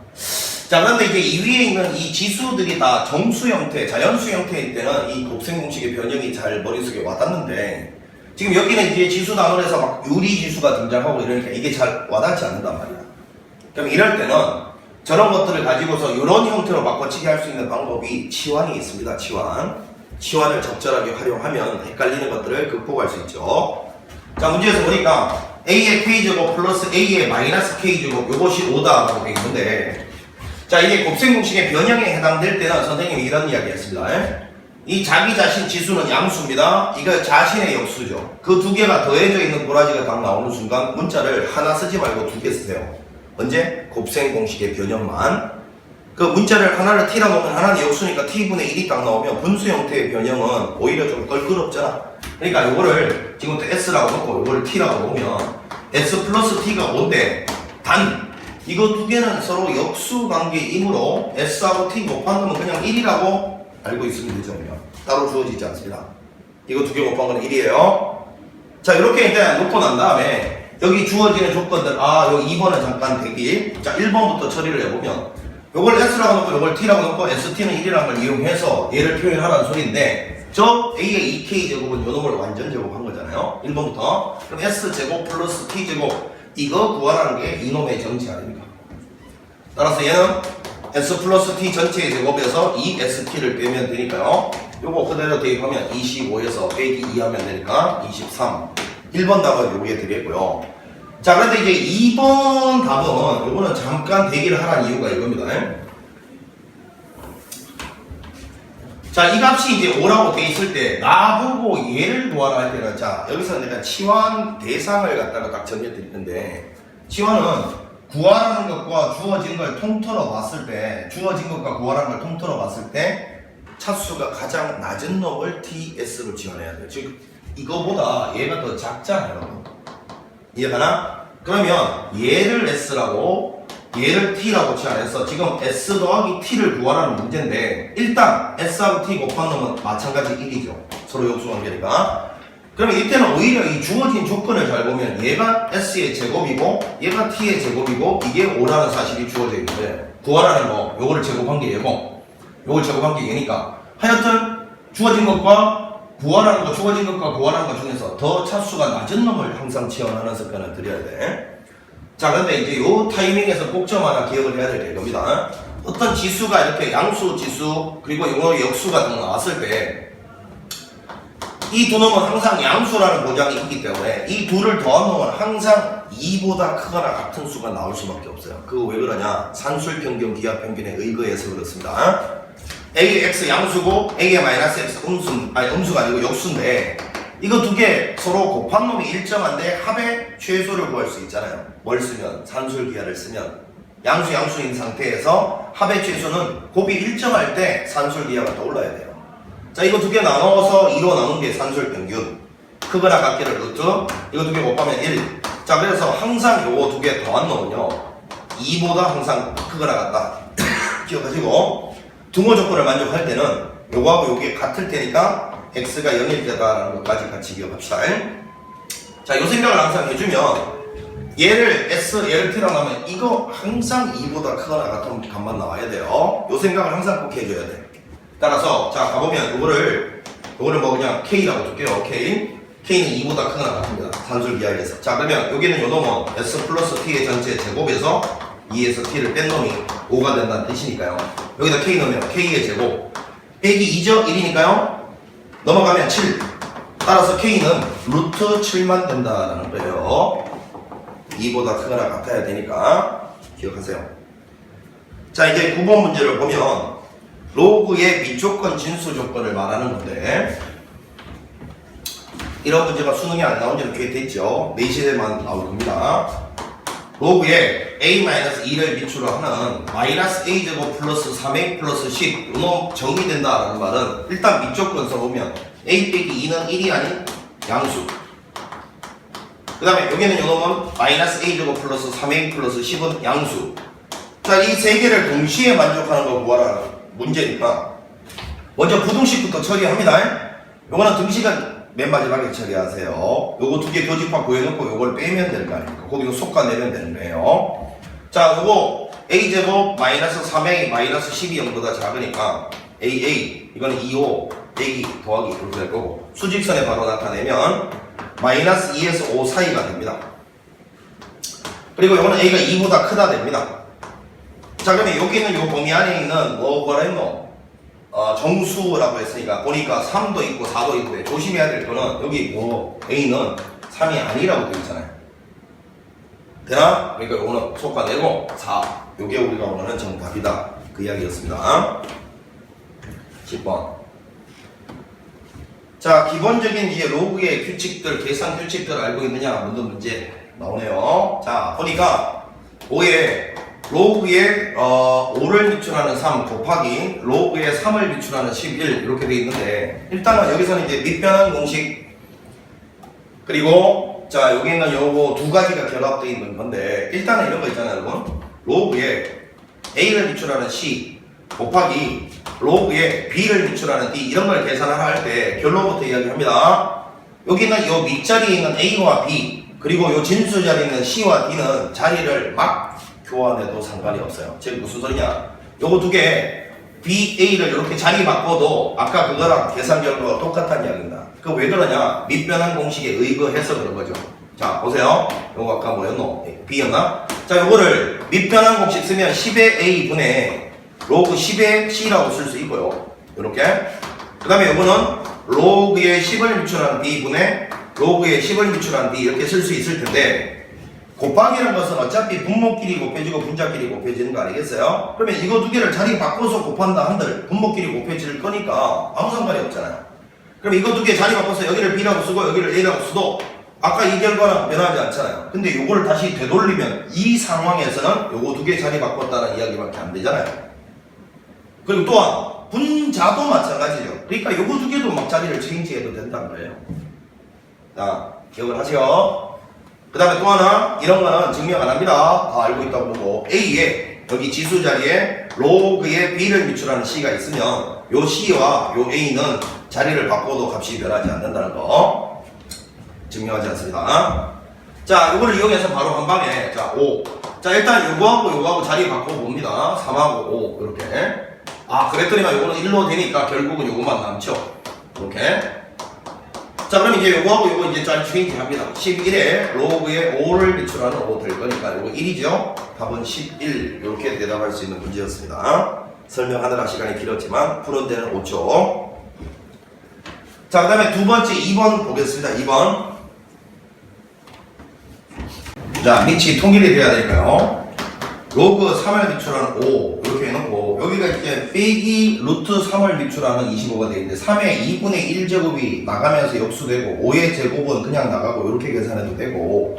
자, 그런데 이제 이 위에 있는 이 지수들이 다 정수 형태, 자연수 형태일 때는 이 곱셈 공식의 변형이 잘 머릿속에 와닿는데 지금 여기는 이제 지수 단원에서 막 유리지수가 등장하고 이러니까 이게 잘 와닿지 않는단 말이야. 그럼 이럴 때는 저런 것들을 가지고서 이런 형태로 바꿔치기 할 수 있는 방법이 치환이 있습니다. 치환을 적절하게 활용하면 헷갈리는 것들을 극복할 수 있죠. 자, 문제에서 보니까 a의 k제곱 플러스 a의 마이너스 k제곱 이것이 5다라고 되어 있는데 자, 이게 곱셈 공식의 변형에 해당될 때는 선생님이 이런 이야기 했습니다. 이 자기 자신 지수는 양수입니다. 이거 자신의 역수죠. 그 두 개가 더해져 있는 도라지가 딱 나오는 순간 문자를 하나 쓰지 말고 2개 쓰세요. 언제? 곱셈 공식의 변형만. 그 문자를 하나를 t라 놓으면 하나는 역수니까 t분의 1이 딱 나오면 분수 형태의 변형은 오히려 좀 껄끄럽잖아. 그러니까 요거를 지금부터 s라고 놓고 요거를 t라고 놓으면 s 플러스 t가 5인데 단 이거 두 개는 서로 역수 관계이므로 s하고 t 곱한 놈은 그냥 1이라고 알고 있으면 되죠. 따로 주어지지 않습니다. 이거 두 개 곱한 거는 1이에요. 자, 이렇게 일단 놓고 난 다음에 여기 주어지는 조건들, 여기 2번은 잠깐 대기. 자, 1번부터 처리를 해보면 요걸 s라고 놓고 요걸 t라고 놓고 st는 1이라는 걸 이용해서 얘를 표현하라는 소리인데 저 a의 2k 제곱은 요 놈을 완전 제곱한 거잖아요. 1번부터. 그럼 s제곱 플러스 t제곱 이거 구하라는 게 이놈의 정치 아닙니까? 따라서 얘는 s 플러스 t 전체의 제곱에서 2st를 빼면 되니까요. 요거 그대로 대입하면 25에서 빼기 2 하면 되니까 23. 1번 답은 요게 되겠고요. 자, 그런데 이제 2번 답은 요거는 잠깐 대기를 하라는 이유가 이겁니다. 자, 이 값이 이제 5라고 돼 있을 때 나보고 얘를 구하라 할 때는 자, 여기서 내가 치환 대상을 갖다가 딱 정해 드릴 텐데 치환은 구하라는 것과 주어진 걸 통틀어 봤을 때 주어진 것과 구하라는 걸 통틀어 봤을 때 차수가 가장 낮은 놈을 ts로 지원해야 돼요. 즉 이거보다 얘가 더 작잖아요. 이해가나? 그러면 얘를 s라고 얘를 t라고 치환해서 지금 s 더하기 t를 구하라는 문제인데 일단 s하고 t 곱한 놈은 마찬가지 1이죠. 서로 역수관계니까. 그러면 이때는 오히려 이 주어진 조건을 잘 보면 얘가 s의 제곱이고 얘가 t의 제곱이고 이게 5라는 사실이 주어져 있는데 구하라는 거 요거를 제곱한 게 얘고 요걸 제곱한 게 얘니까 하여튼 주어진 것과 구하라는 거 주어진 것과 구하라는 것 중에서 더 차수가 낮은 놈을 항상 지원하는 습관을 들여야 돼. 자, 그런데 이제 요 타이밍에서 꼭 좀 하나 기억을 해야 될 게 이겁니다. 어떤 지수가 이렇게 양수 지수 그리고 요 역수 같은 거 나왔을 때 이 두 놈은 항상 양수라는 보장이 있기 때문에 이 둘을 더한 놈은 항상 2보다 크거나 같은 수가 나올 수밖에 없어요. 그거 왜 그러냐? 산술평균 기하평균에 의거해서 그렇습니다. A의 x 양수고 A의 마이너스 x 음수가 아니고 역수인데 이거 두 개 서로 곱한 놈이 일정한데 합의 최소를 구할 수 있잖아요. 뭘 쓰면? 산술기하를 쓰면 양수인 상태에서 합의 최소는 곱이 일정할 때 산술기하가 떠올라야 돼요. 자, 이거 두 개 나눠서 2로 나눈 게 산술평균. 크거나 같기를 루트 이거 두 개 곱하면 1. 자, 그래서 항상 요거 두 개 더한 놈은요 2보다 항상 크거나 같다. 기억하시고 등호 조건을 만족할 때는 요거하고 요게 같을 테니까 x가 0일 때다라는 것까지 같이 기억합시다. 자, 요 생각을 항상 해주면 얘를 s, 얘를 t라고 하면 이거 항상 2보다 크거나 같은 값만 나와야 돼요. 요 생각을 항상 꼭 해줘야 돼. 따라서 자 가보면 요거를 뭐 그냥 k라고 줄게요. k는 2보다 크거나 같습니다. 산술기하에서. 자, 그러면 여기는 요 놈은 s 플러스 t의 전체 제곱에서 2에서 t를 뺀 놈이 5가 된다는 뜻이니까요. 여기다 k 넣으면 k의 제곱 빼기 2죠? 1이니까요. 넘어가면 7. 따라서 k는 루트 7만 된다라는 거예요. 2보다 크거나 같아야 되니까 기억하세요. 자, 이제 9번 문제를 보면 로그의 미조건 진수 조건을 말하는 건데 이런 문제가 수능에 안 나온 지는 꽤 됐죠. 내신에만 나올 겁니다. 로그에 a-2를 미추로 하는 -a제곱 플러스 3a 플러스 10 이놈 정리된다라는 말은 일단 미조건 써보면 a 빼기 2는 1이 아닌 양수. 그 다음에 여기는 요놈은 -a제곱 플러스 3a 플러스 10은 양수. 자, 이 세 개를 동시에 만족하는 거 구하라는 문제니까 먼저 부등식부터 처리합니다. 요거는 등식은 맨 마지막에 처리하세요. 요거 두 개 교집합 구해놓고 요걸 빼면 되는 거 아닙니까? 거기서 솎아내면 되는 거예요. 자, 요거 a제곱 -3a -12 0보다 작으니까 aa 이거는 2o 빼기 더하기 이렇게 될 거고 수직선에 바로 나타내면 -2에서 5 사이가 됩니다. 그리고 요거는 a가 2보다 크다 됩니다. 자, 그러면 여기는 요 범위 안에 있는 뭐라 했노? 정수라고 했으니까 보니까 3도 있고 4도 있고 조심해야 될 거는 여기 뭐 a는 3이 아니라고 되어 있잖아요. 되나? 그러니까 요거는 솎아내고 4. 요게 우리가 원하는 정답이다. 그 이야기였습니다. 10번. 자, 기본적인 이제 로그의 규칙들, 계산 규칙들 알고 있느냐 묻는 문제 나오네요. 자, 보니까 5에 로그에 5를 미출하는 3 곱하기 로그에 3을 미출하는 11 이렇게 돼 있는데 일단은 여기서는 이제 밑변환 공식 그리고 자 여기는 요거 두 가지가 결합되어 있는 건데 일단은 이런 거 있잖아요, 여러분. 로그에 a를 미출하는 c 곱하기 로그에 b를 미출하는 d 이런 걸 계산하라 할 때 결론부터 이야기합니다. 여기는 요 밑자리에 있는 a와 b 그리고 요 진수 자리에 있는 c와 d는 자리를 막 교환해도 상관이 없어요. 즉 무슨 소리냐? 요거 두 개 B, A를 이렇게 자리 바꿔도 아까 그거랑 계산 결과가 똑같다는 이야기입니다. 그거 왜 그러냐? 밑변환 공식에 의거해서 그런 거죠. 자, 보세요. 요거 아까 뭐였노? B였나? 자, 요거를 밑변환 공식 쓰면 10의 A 분의 로그 10의 C라고 쓸 수 있고요. 요렇게. 그 다음에 요거는 로그의 10을 미출한 B 분의 로그의 10을 미출한 B 이렇게 쓸 수 있을 텐데 곱하기라는 것은 어차피 분모끼리 곱해지고 분자끼리 곱해지는 거 아니겠어요? 그러면 이거 두 개를 자리 바꿔서 곱한다 한들 분모끼리 곱해질 거니까 아무 상관이 없잖아요. 그럼 이거 두 개 자리 바꿔서 여기를 B라고 쓰고 여기를 A라고 써도 아까 이 결과는 변하지 않잖아요. 근데 요거를 다시 되돌리면 이 상황에서는 요거 두 개 자리 바꿨다는 이야기밖에 안 되잖아요. 그리고 또한 분자도 마찬가지죠. 그러니까 요거 두 개도 막 자리를 체인지해도 된다는 거예요. 자, 기억을 하세요. 그 다음에 또 하나 이런 거는 증명 안 합니다. 다 알고 있다고 보고 A에 여기 지수 자리에 로그에 B를 미출하는 C가 있으면 요 C와 요 A는 자리를 바꿔도 값이 변하지 않는다는 거 증명하지 않습니다. 자, 요거를 이용해서 바로 한 방에 자 5. 자, 일단 요거하고 자리 바꿔봅니다. 3하고 5 이렇게. 아, 그랬더니만 요거는 1로 되니까 결국은 요거만 남죠. 이렇게. 자, 그럼 이제 요거하고 요거 이제 잘 체인지 합니다. 11에 로그에 5를 미출하는 5 될 거니까 요거 1이죠. 답은 11 이렇게 대답할 수 있는 문제였습니다. 설명하느라 시간이 길었지만 푸는 데는 5초. 자, 그 다음에 두 번째 2번 보겠습니다. 2번. 자, 밑이 통일이 돼야 되니까요. 로그 3을 미출하는 5 이렇게 해놓고 여기가 이제 빼기 루트 3을 미출하는 25가 되는데 3의 2분의 1제곱이 나가면서 역수되고 5의 제곱은 그냥 나가고 이렇게 계산해도 되고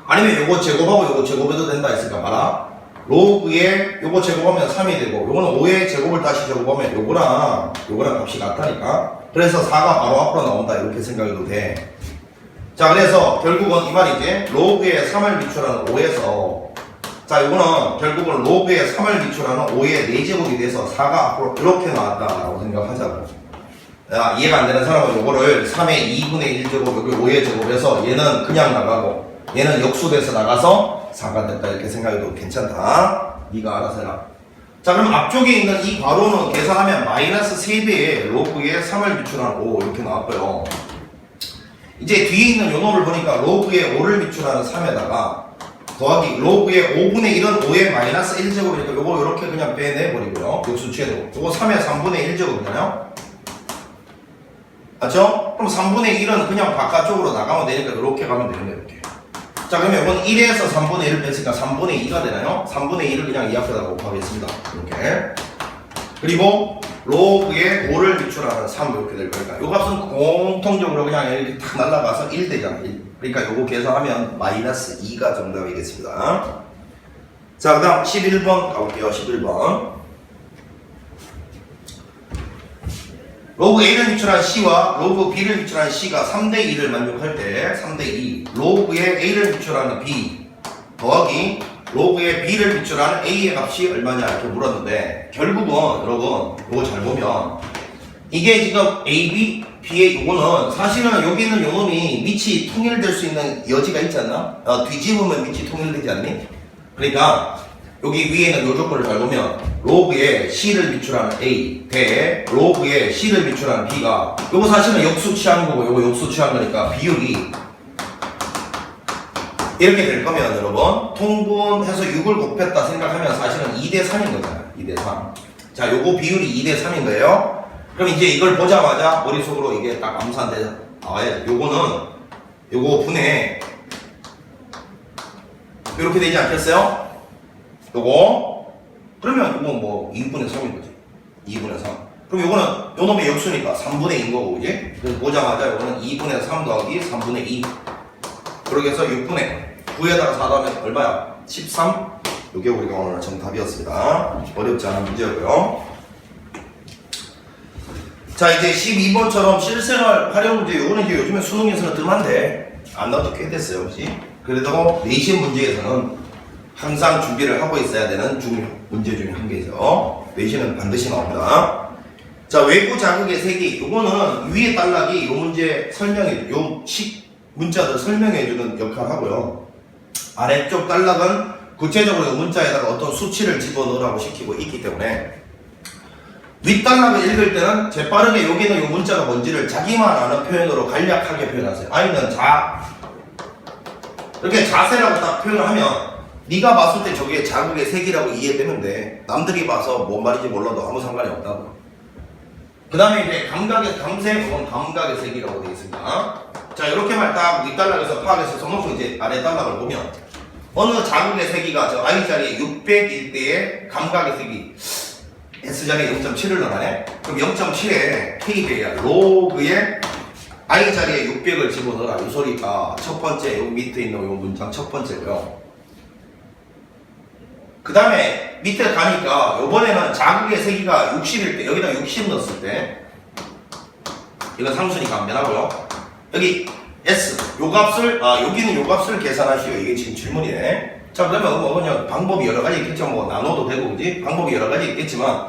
아니면 요거 제곱하고 요거 제곱해도 된다 했으니까 봐라. 로그에 요거 제곱하면 3이 되고 요거는 5의 제곱을 다시 제곱하면 요거랑 값이 같다니까. 그래서 4가 바로 앞으로 나온다 이렇게 생각해도 돼. 자, 그래서 결국은 이 말이지. 로그의 3을 비출하는 5에서 자, 이거는 결국은 로그의 3을 비출하는 5의 4제곱이 돼서 4가 앞으로 이렇게 나왔다라고 생각하자고. 야, 이해가 안 되는 사람은 요거를 3의 2분의 1제곱, 여기 5의 제곱에서 얘는 그냥 나가고 얘는 역수돼서 나가서 4가 됐다 이렇게 생각해도 괜찮다. 네가 알아서 해라. 자, 그럼 앞쪽에 있는 이 괄호는 계산하면 마이너스 3배의 로그의 3을 비출하는 5 이렇게 나왔고요. 이제 뒤에 있는 요 놈을 보니까 로그의 5를 비출하는 3에다가 더하기 로그의 5분의 1은 5의 마이너스 1제곱이니까 요거 이렇게 그냥 빼내버리고요. 역수 취해도 요거 3의 3분의 1제곱이잖아요. 맞죠? 그럼 3분의 1은 그냥 바깥쪽으로 나가면 되니까 이렇게 가면 되는데 이렇게. 자, 그러면 이건 1에서 3분의 1을 뺐으니까 3분의 2가 되나요? 3분의 2를 그냥 이 앞에다가 곱하겠습니다. 이렇게. 그리고 로그의 5를 비출하는 3 이렇게 될 거니까 요 값은 공통적으로 그냥 이렇게 탁 날라가서 1 되잖아. 1. 그러니까 요거 계산하면 마이너스 2가 정답이겠습니다. 자, 그 다음 11번 가볼게요. 11번. 로그 A를 비출한 C와 로그 B를 비출한 C가 3대2를 만족할 때 3대2 로그의 A를 비출하는 B 더하기 로그의 B를 비출하는 A의 값이 얼마냐 이렇게 물었는데 결국은 여러분 이거 잘 보면 이게 지금 AB, B의 이거는 사실은 여기 있는 요놈이 밑이 통일될 수 있는 여지가 있지 않나? 뒤집으면 밑이 통일되지 않니? 그러니까 여기 위에는 요 조건을 잘 보면 로그의 C를 비출하는 A 대 로그의 C를 비출하는 B가 요거 사실은 역수 취한 거고 요거 역수 취한 거니까 비율이 이렇게 될 거면 여러분 통분해서 6을 곱했다 생각하면 사실은 2대 3인 거잖아요. 2대 3. 자, 요거 비율이 2대 3인 거예요. 그럼 이제 이걸 보자마자 머릿속으로 이게 딱 암산돼서 나와야죠. 요거는 요거 분해 이렇게 되지 않겠어요? 요거 그러면 이거 뭐 2분의 3인 거지. 2분의 3. 그럼 요거는 요 놈의 역수니까 3분의 2인 거고 그지? 그래서 보자마자 요거는 2분의 3 더하기 3분의 2 그렇게 해서 6분의 9에다가 4 더하면 얼마야? 13? 요게 우리가 오늘 정답이었습니다. 어렵지 않은 문제였고요. 자, 이제 12번처럼 실생활 활용 문제 요거는 이제 요즘에 수능에서는 뜸한데 안 나와도 꽤 됐어요. 그렇지? 그래도 내신 문제에서는 항상 준비를 하고 있어야 되는 문제 중에 한 개죠. 내신은 반드시 나옵니다. 자, 외부 자극의 세기 요거는 위에 단락이 요 문제 설명해 요 문자들 설명해주는 역할을 하고요. 아래쪽 단락은 구체적으로 이 문자에다가 어떤 수치를 집어넣으라고 시키고 있기 때문에 윗단락을 읽을 때는 재빠르게 여기는 이 문자가 뭔지를 자기만 아는 표현으로 간략하게 표현하세요. 아니면 이렇게 자세라고 딱 표현을 하면 네가 봤을 때 저게 자극의 색이라고 이해되는데 남들이 봐서 뭔 말인지 몰라도 아무 상관이 없다고. 그 다음에 이제 감각의 감색, 그건 감각의 색이라고 되어 있습니다. 자, 이렇게만 딱 윗단락에서 파악해서 써놓고 이제 아래 단락을 보면 어느 자극의 세기가 저 I자리에 600일 때의 감각의 세기 S자리에 0.7을 넣어가네? 그럼 0.7에 K배야 로그의 I자리에 600을 집어넣어라. 이 소리가 첫 번째 여기 밑에 있는 이 문장 첫 번째고요. 그 다음에 밑에 가니까 요번에는 자극의 세기가 60일 때 여기다 60 넣었을 때 이건 상수니까 안 변하고요. 여기 S 요 값을 여기는 요 값을 계산하시오. 이게 지금 질문이네. 자, 그러면 뭐 그냥 방법이 여러 가지 있겠죠. 뭐 나눠도 되고 그지? 방법이 여러 가지 있겠지만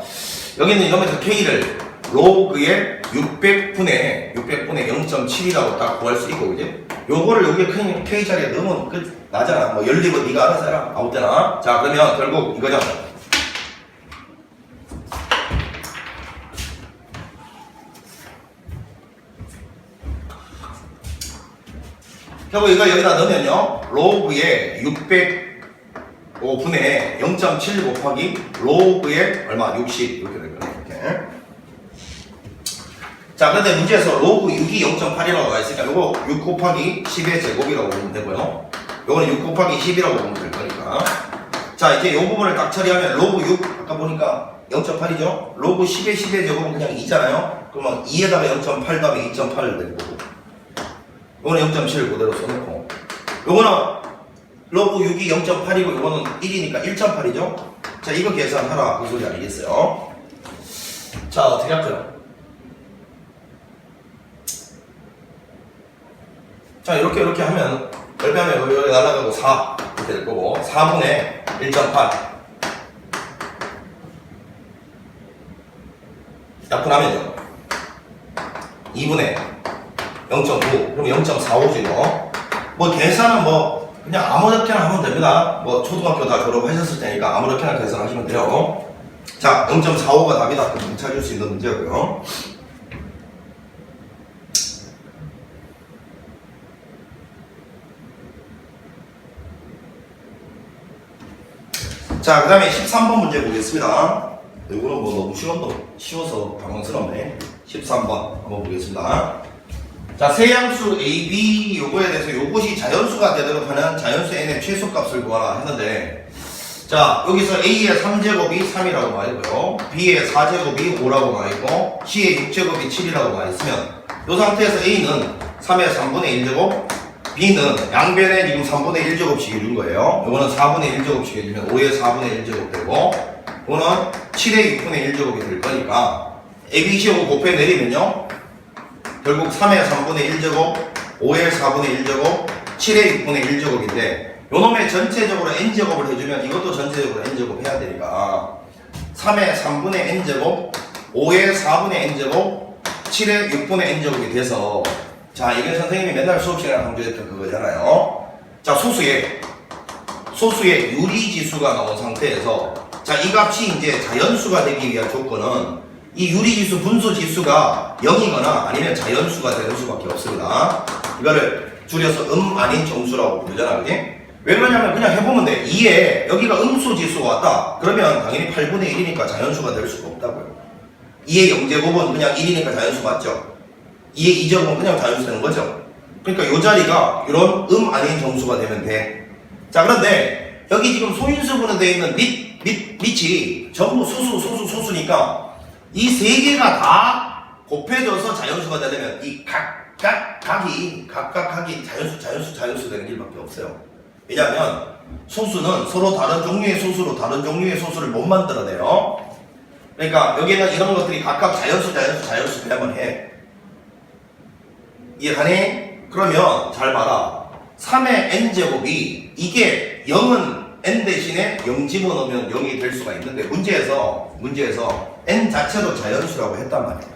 여기는 이러면서 K를 로그의 600분의 0.7이라고 딱 구할 수 있고 그지? 요거를 여기에 K 자리에 넣으면 나잖아. 뭐 열리고 네가 알아서 해라. 아무 때나. 자, 그러면 결국 이거죠. 결국 이거 여기다 넣으면요. 로그의 605분의 0.7 곱하기 로그의 얼마? 60 이렇게 될 거네. 이렇게. 자, 근데 문제에서 로그 6이 0.8이라고 나와 있으니까 요거 6 곱하기 10의 제곱이라고 보면 되고요. 요거는 6 곱하기 10이라고 보면 될 거니까. 자, 이제 요 부분을 딱 처리하면 로그 6 아까 보니까 0.8이죠? 로그 10의 제곱은 그냥 2잖아요? 그러면 2에다가 0.8 다음에 2.8을 될 거고. 요거는 0.7을 그대로 써놓고. 요거는 로그 6이 0.8이고 요거는 1이니까 1.8이죠? 자, 이거 계산하라. 그 소리 아니겠어요? 자, 어떻게 할까요? 자, 이렇게 하면, 이렇게 하면 여기 날아가고 4. 이렇게 될 거고, 4분의 1.8. 약분하면요. 2분의 0.9. 그럼 0.45죠. 뭐, 계산은 뭐, 그냥 아무렇게나 하면 됩니다. 뭐, 초등학교 다 졸업하셨을 테니까 아무렇게나 계산하시면 돼요. 자, 0.45가 답이다. 그럼 찾을 수 있는 문제고요. 자, 그 다음에 13번 문제 보겠습니다. 이거는 뭐 너무 쉬워서 당황스럽네. 13번 한번 보겠습니다. 자, 세양수 A, B 요거에 대해서 요것이 자연수가 되도록 하는 자연수 n의 최소값을 구하라 했는데, 자, 여기서 A의 3제곱이 3이라고 나와있고요, B의 4제곱이 5라고 나와있고, C의 6제곱이 7이라고 나와있으면 이 상태에서 A는 3의 3분의 1제곱, B는 양변에 지금 3분의 1제곱씩 해준 거예요. 이거는 4분의 1제곱씩 해주면 5의 4분의 1제곱 되고, 이거는 7의 6분의 1제곱이 될 거니까 ABC하고 곱해 내리면요, 결국 3의 3분의 1제곱, 5의 4분의 1제곱, 7의 6분의 1제곱인데 요놈의 전체적으로 n제곱을 해주면 이것도 전체적으로 n제곱 해야 되니까 3의 3분의 n제곱, 5의 4분의 n제곱, 7의 6분의 n제곱이 돼서, 자, 이게 선생님이 맨날 수업 시간에 강조했던 그거잖아요. 자, 소수의 유리지수가 나온 상태에서, 자, 이 값이 이제 자연수가 되기 위한 조건은 이 유리지수 분수지수가 0이거나 아니면 자연수가 되는 수밖에 없습니다. 이거를 줄여서 아닌 정수라고 부르잖아, 그지? 왜 그러냐면 그냥 해보면 돼. 2에 여기가 음수지수가 왔다. 그러면 당연히 8분의 1이니까 자연수가 될 수가 없다고요. 2의 0제곱은 그냥 1이니까 자연수 맞죠? 2의 2제곱은 그냥 자연수 되는 거죠. 그러니까 이 자리가 이런 아닌 정수가 되면 돼. 자, 그런데 여기 지금 소인수분에 되어 있는 밑이 전부 소수니까 이 세 개가 다 곱해져서 자연수가 되려면 이 각각이 자연수 되는 길밖에 없어요. 왜냐하면 소수는 서로 다른 종류의 소수로 다른 종류의 소수를 못 만들어내요. 그러니까 여기는 이런 것들이 각각 자연수 돼야만 해. 이해가니? 그러면 잘 봐라. 3의 n제곱이 이게 0은 n 대신에 0 집어넣으면 0이 될 수가 있는데 문제에서 n 자체도 자연수라고 했단 말이야.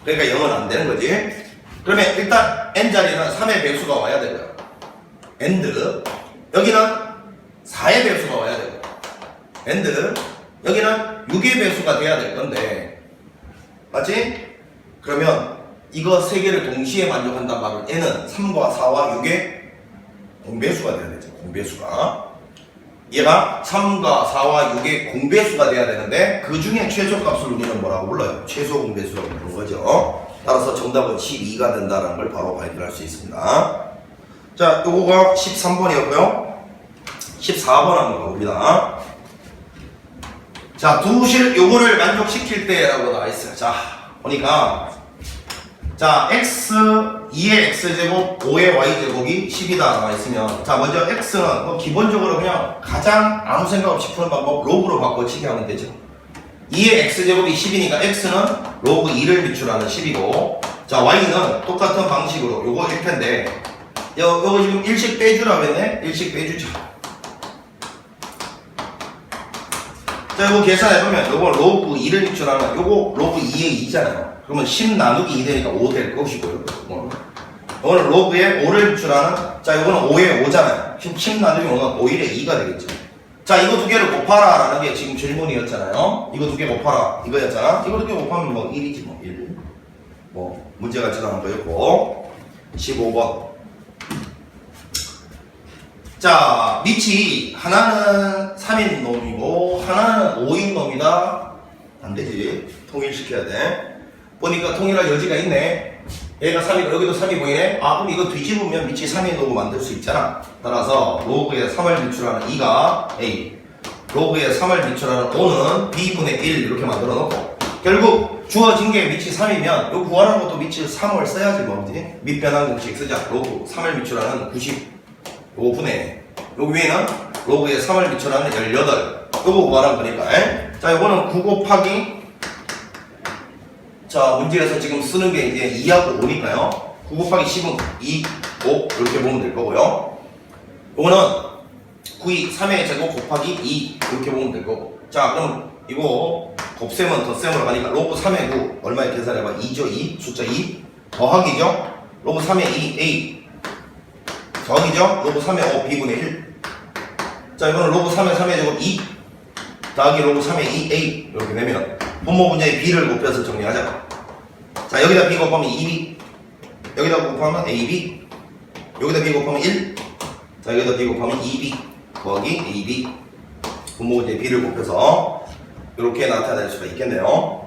그러니까 0은 안 되는 거지. 그러면 일단 n 자리는 3의 배수가 와야 되고요. and 여기는 4의 배수가 와야 되고, and 여기는 6의 배수가 돼야 될 건데, 맞지? 그러면 이거 세 개를 동시에 만족한단 말은 n은 3과 4와 6의 공배수가 돼야 되죠. 공배수가. 얘가 3과 4와 6의 공배수가 돼야 되는데 그 중에 최소값을 우리는 뭐라고 불러요? 최소 공배수라고 부르는 거죠. 따라서 정답은 12가 된다는 걸 바로 발견할 수 있습니다. 자, 요거가 13번이었고요. 14번 한번 가봅니다. 자, 요거를 만족시킬 때라고 나와있어요. 자, 보니까, 자, x, 2의 x제곱, 5의 y제곱이 10이다 나와있으면, 자, 먼저 x는 뭐 기본적으로 그냥 가장 아무 생각 없이 푸는 방법, 로그로 바꿔치기 하면 되죠. 2의 x제곱이 10이니까 x는 로그 2를 비출하는 10이고, 자, y는 똑같은 방식으로 요거 1편인데, 요거 지금 1씩 빼주라고 했네? 1씩 빼주자. 자, 요거 계산해보면 요거 로그 2를 비출하면 요거 로그 2의 2잖아요. 그러면 10 나누기 2 되니까 5 될 것이고요. 요거는 로그에 5를 비출하는, 자, 요거는 5에 5잖아요. 10 나누기 5는 5일에 2가 되겠죠. 자, 이거 두 개를 곱하라 라는 게 지금 질문이었잖아요. 이거 두 개 곱하라 이거였잖아. 이거 두 개 곱하면 뭐 1이지 뭐 1. 뭐 문제가 지나간 거였고. 15번. 자, 밑이 하나는 3인 놈이고 하나는 5인 놈이다. 안 되지. 통일시켜야 돼. 보니까 통일할 여지가 있네. 얘가 3이고 여기도 3이 보이네. 아, 그럼 이거 뒤집으면 밑이 3인 놈으로 만들 수 있잖아. 따라서 로그에 3을 비출하는 2가 A, 로그에 3을 비출하는 5는 B분의 1 이렇게 만들어 놓고, 결국 주어진 게 밑이 3이면 요 구하는 것도 밑이 3을 써야지 뭐지. 밑변환 공식 쓰자. 로그 3을 비출하는 95분의 여기 위에는 로그에 3을 비출하는 18. 요거 구하는 거니까. 자, 요거는 9 곱하기, 자, 문제에서 지금 쓰는 게 이제 2하고 5니까요. 9 곱하기 10은 2, 5 이렇게 보면 될 거고요. 이거는 9이 3의 제곱 곱하기 2 이렇게 보면 될 거고. 자, 그럼 이거 곱셈은 덧셈으로 가니까 로그 3의 9 얼마에 계산해봐? 2죠. 2 숫자 2 더하기죠. 로그 3의 2 A 더하기죠. 로그 3의 5 B분의 1. 자, 이거는 로그 3의 3의 제곱 2 더하기 로그 3의 2A 이렇게 되면 분모 분자의 B를 곱해서 정리하자. 자, 여기다 B 곱하면 2B 여기다 곱하면 AB 여기다 B 곱하면 1 자, 여기다 B 곱하면 2B 더하기 AB 분모 분자의 B를 곱해서 이렇게 나타낼 수가 있겠네요.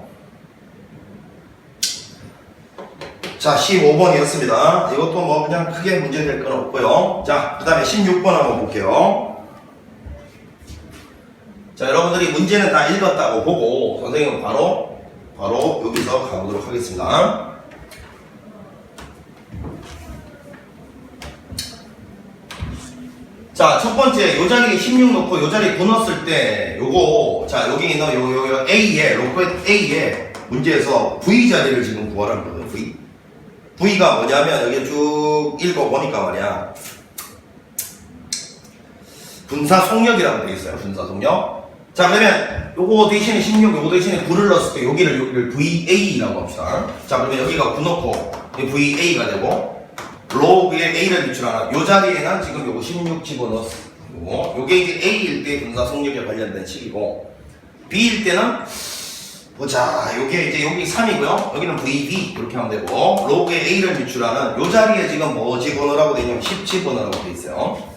자, 15번이었습니다. 이것도 뭐 그냥 크게 문제 될 건 없고요. 자, 그 다음에 16번 한번 볼게요. 자, 여러분들이 문제는 다 읽었다고 보고 선생님은 바로 여기서 가보도록 하겠습니다. 자, 첫 번째 요 자리에 16 넣고 요 자리에 9 넣었을 때 요거 자, 여기 있는 요 A에 로컬 A에 문제에서 V 자리를 지금 구하라는 거예요. V가 뭐냐면 여기 쭉 읽어보니까 말이야 분사 속력이라고 되어 있어요. 분사 속력. 자, 그러면 요거 대신에 16, 요거 대신에 9를 넣었을 때 여기를 VA라고 합시다. 자, 그러면 여기가 9 넣고 VA가 되고 로그에 A를 유출하는 요 자리에는 지금 요거 16 집어넣었어. 요게 이제 A일 때 분사 속력에 관련된 식이고 B일 때는 보자, 요게 이제 여기 3이고요. 여기는 VB 이렇게 하면 되고 로그에 A를 유출하는 요 자리에 지금 뭐 집어넣으라고 되어 있냐면 10 집어넣으라고 되어 있어요.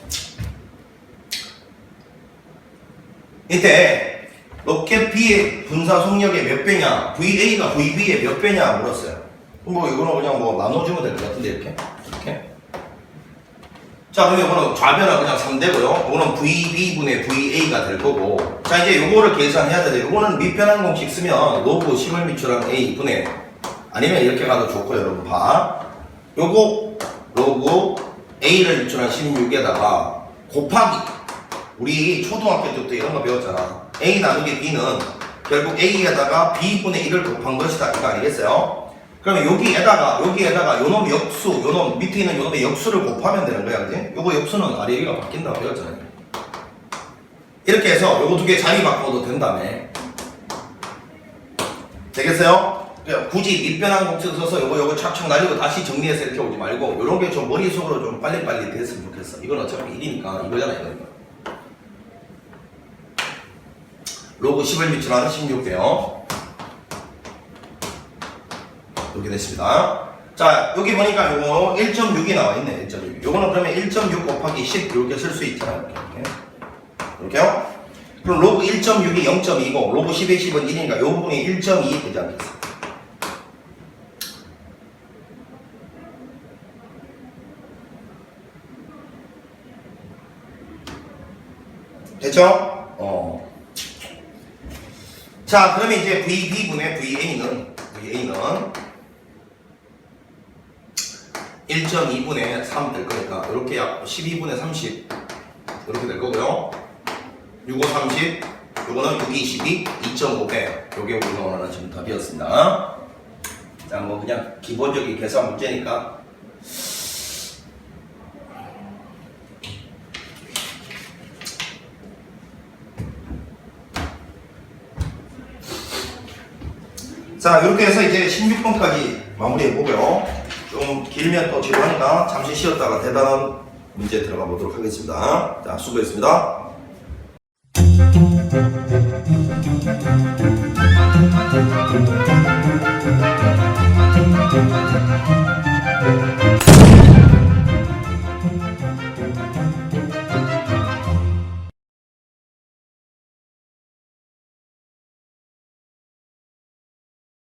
이때 로켓 B의 분사 속력의 몇 배냐, VA가 VB의 몇 배냐 물었어요. 뭐 이거는 그냥 뭐 나눠주면 될 것 같은데 이렇게. 자, 그러면 이거는 좌변은 그냥 3되고요. 이거는 VB분의 VA가 될 거고. 자, 이제 요거를 계산해야 돼요. 요거는 밑변환 공식 쓰면 로그 10을 미출한 A 분의 아니면 이렇게 가도 좋고 여러분 봐. 요거 로그 A를 미출한 16에다가 곱하기 우리 초등학교 때부터 이런 거 배웠잖아. A 나누기 B는 결국 A에다가 B분의 1을 곱한 것이다 이거 아니겠어요? 그러면 여기에다가 요놈 역수, 요놈 밑에 있는 요놈의 역수를 곱하면 되는 거야, 그지? 요거 역수는 아래 여기가 바뀐다고 배웠잖아요. 이렇게 해서 요거 두 개 자리 바꿔도 된다며. 되겠어요? 그러니까 굳이 밑변환 공式써서 요거 착착 날리고 다시 정리해서 이렇게 오지 말고 요런 게 좀 머릿속으로 좀 빨리빨리 됐으면 좋겠어. 이건 어차피 1이니까 이거잖아, 이거니까. 로그 10을 미출하는 16배요. 이렇게 됐습니다. 자, 여기 보니까 요거 1.6이 나와 있네. 1.6. 요거는 그러면 1.6 곱하기 10 이렇게 쓸 수 있잖아요. 이렇게요? 그럼 로그 1.6이 0.2고 로그 10의 10은 1이니까 요 부분이 1.2 되지 않겠어요? 됐죠? 자, 그러면 이제 VB분의 VA는 1.2분의 3 될 거니까 이렇게 약 12분의 30 이렇게 될 거고요. 6, 5, 30 요거는 6, 2, 12 2.5배 요게 우리가 원하는 지금 답이었습니다. 자, 뭐 그냥 기본적인 계산 문제니까 자, 이렇게 해서 이제 16번까지 마무리해 보고요. 좀 길면 또 지루하니까 잠시 쉬었다가 대단한 문제 들어가 보도록 하겠습니다. 자, 수고했습니다.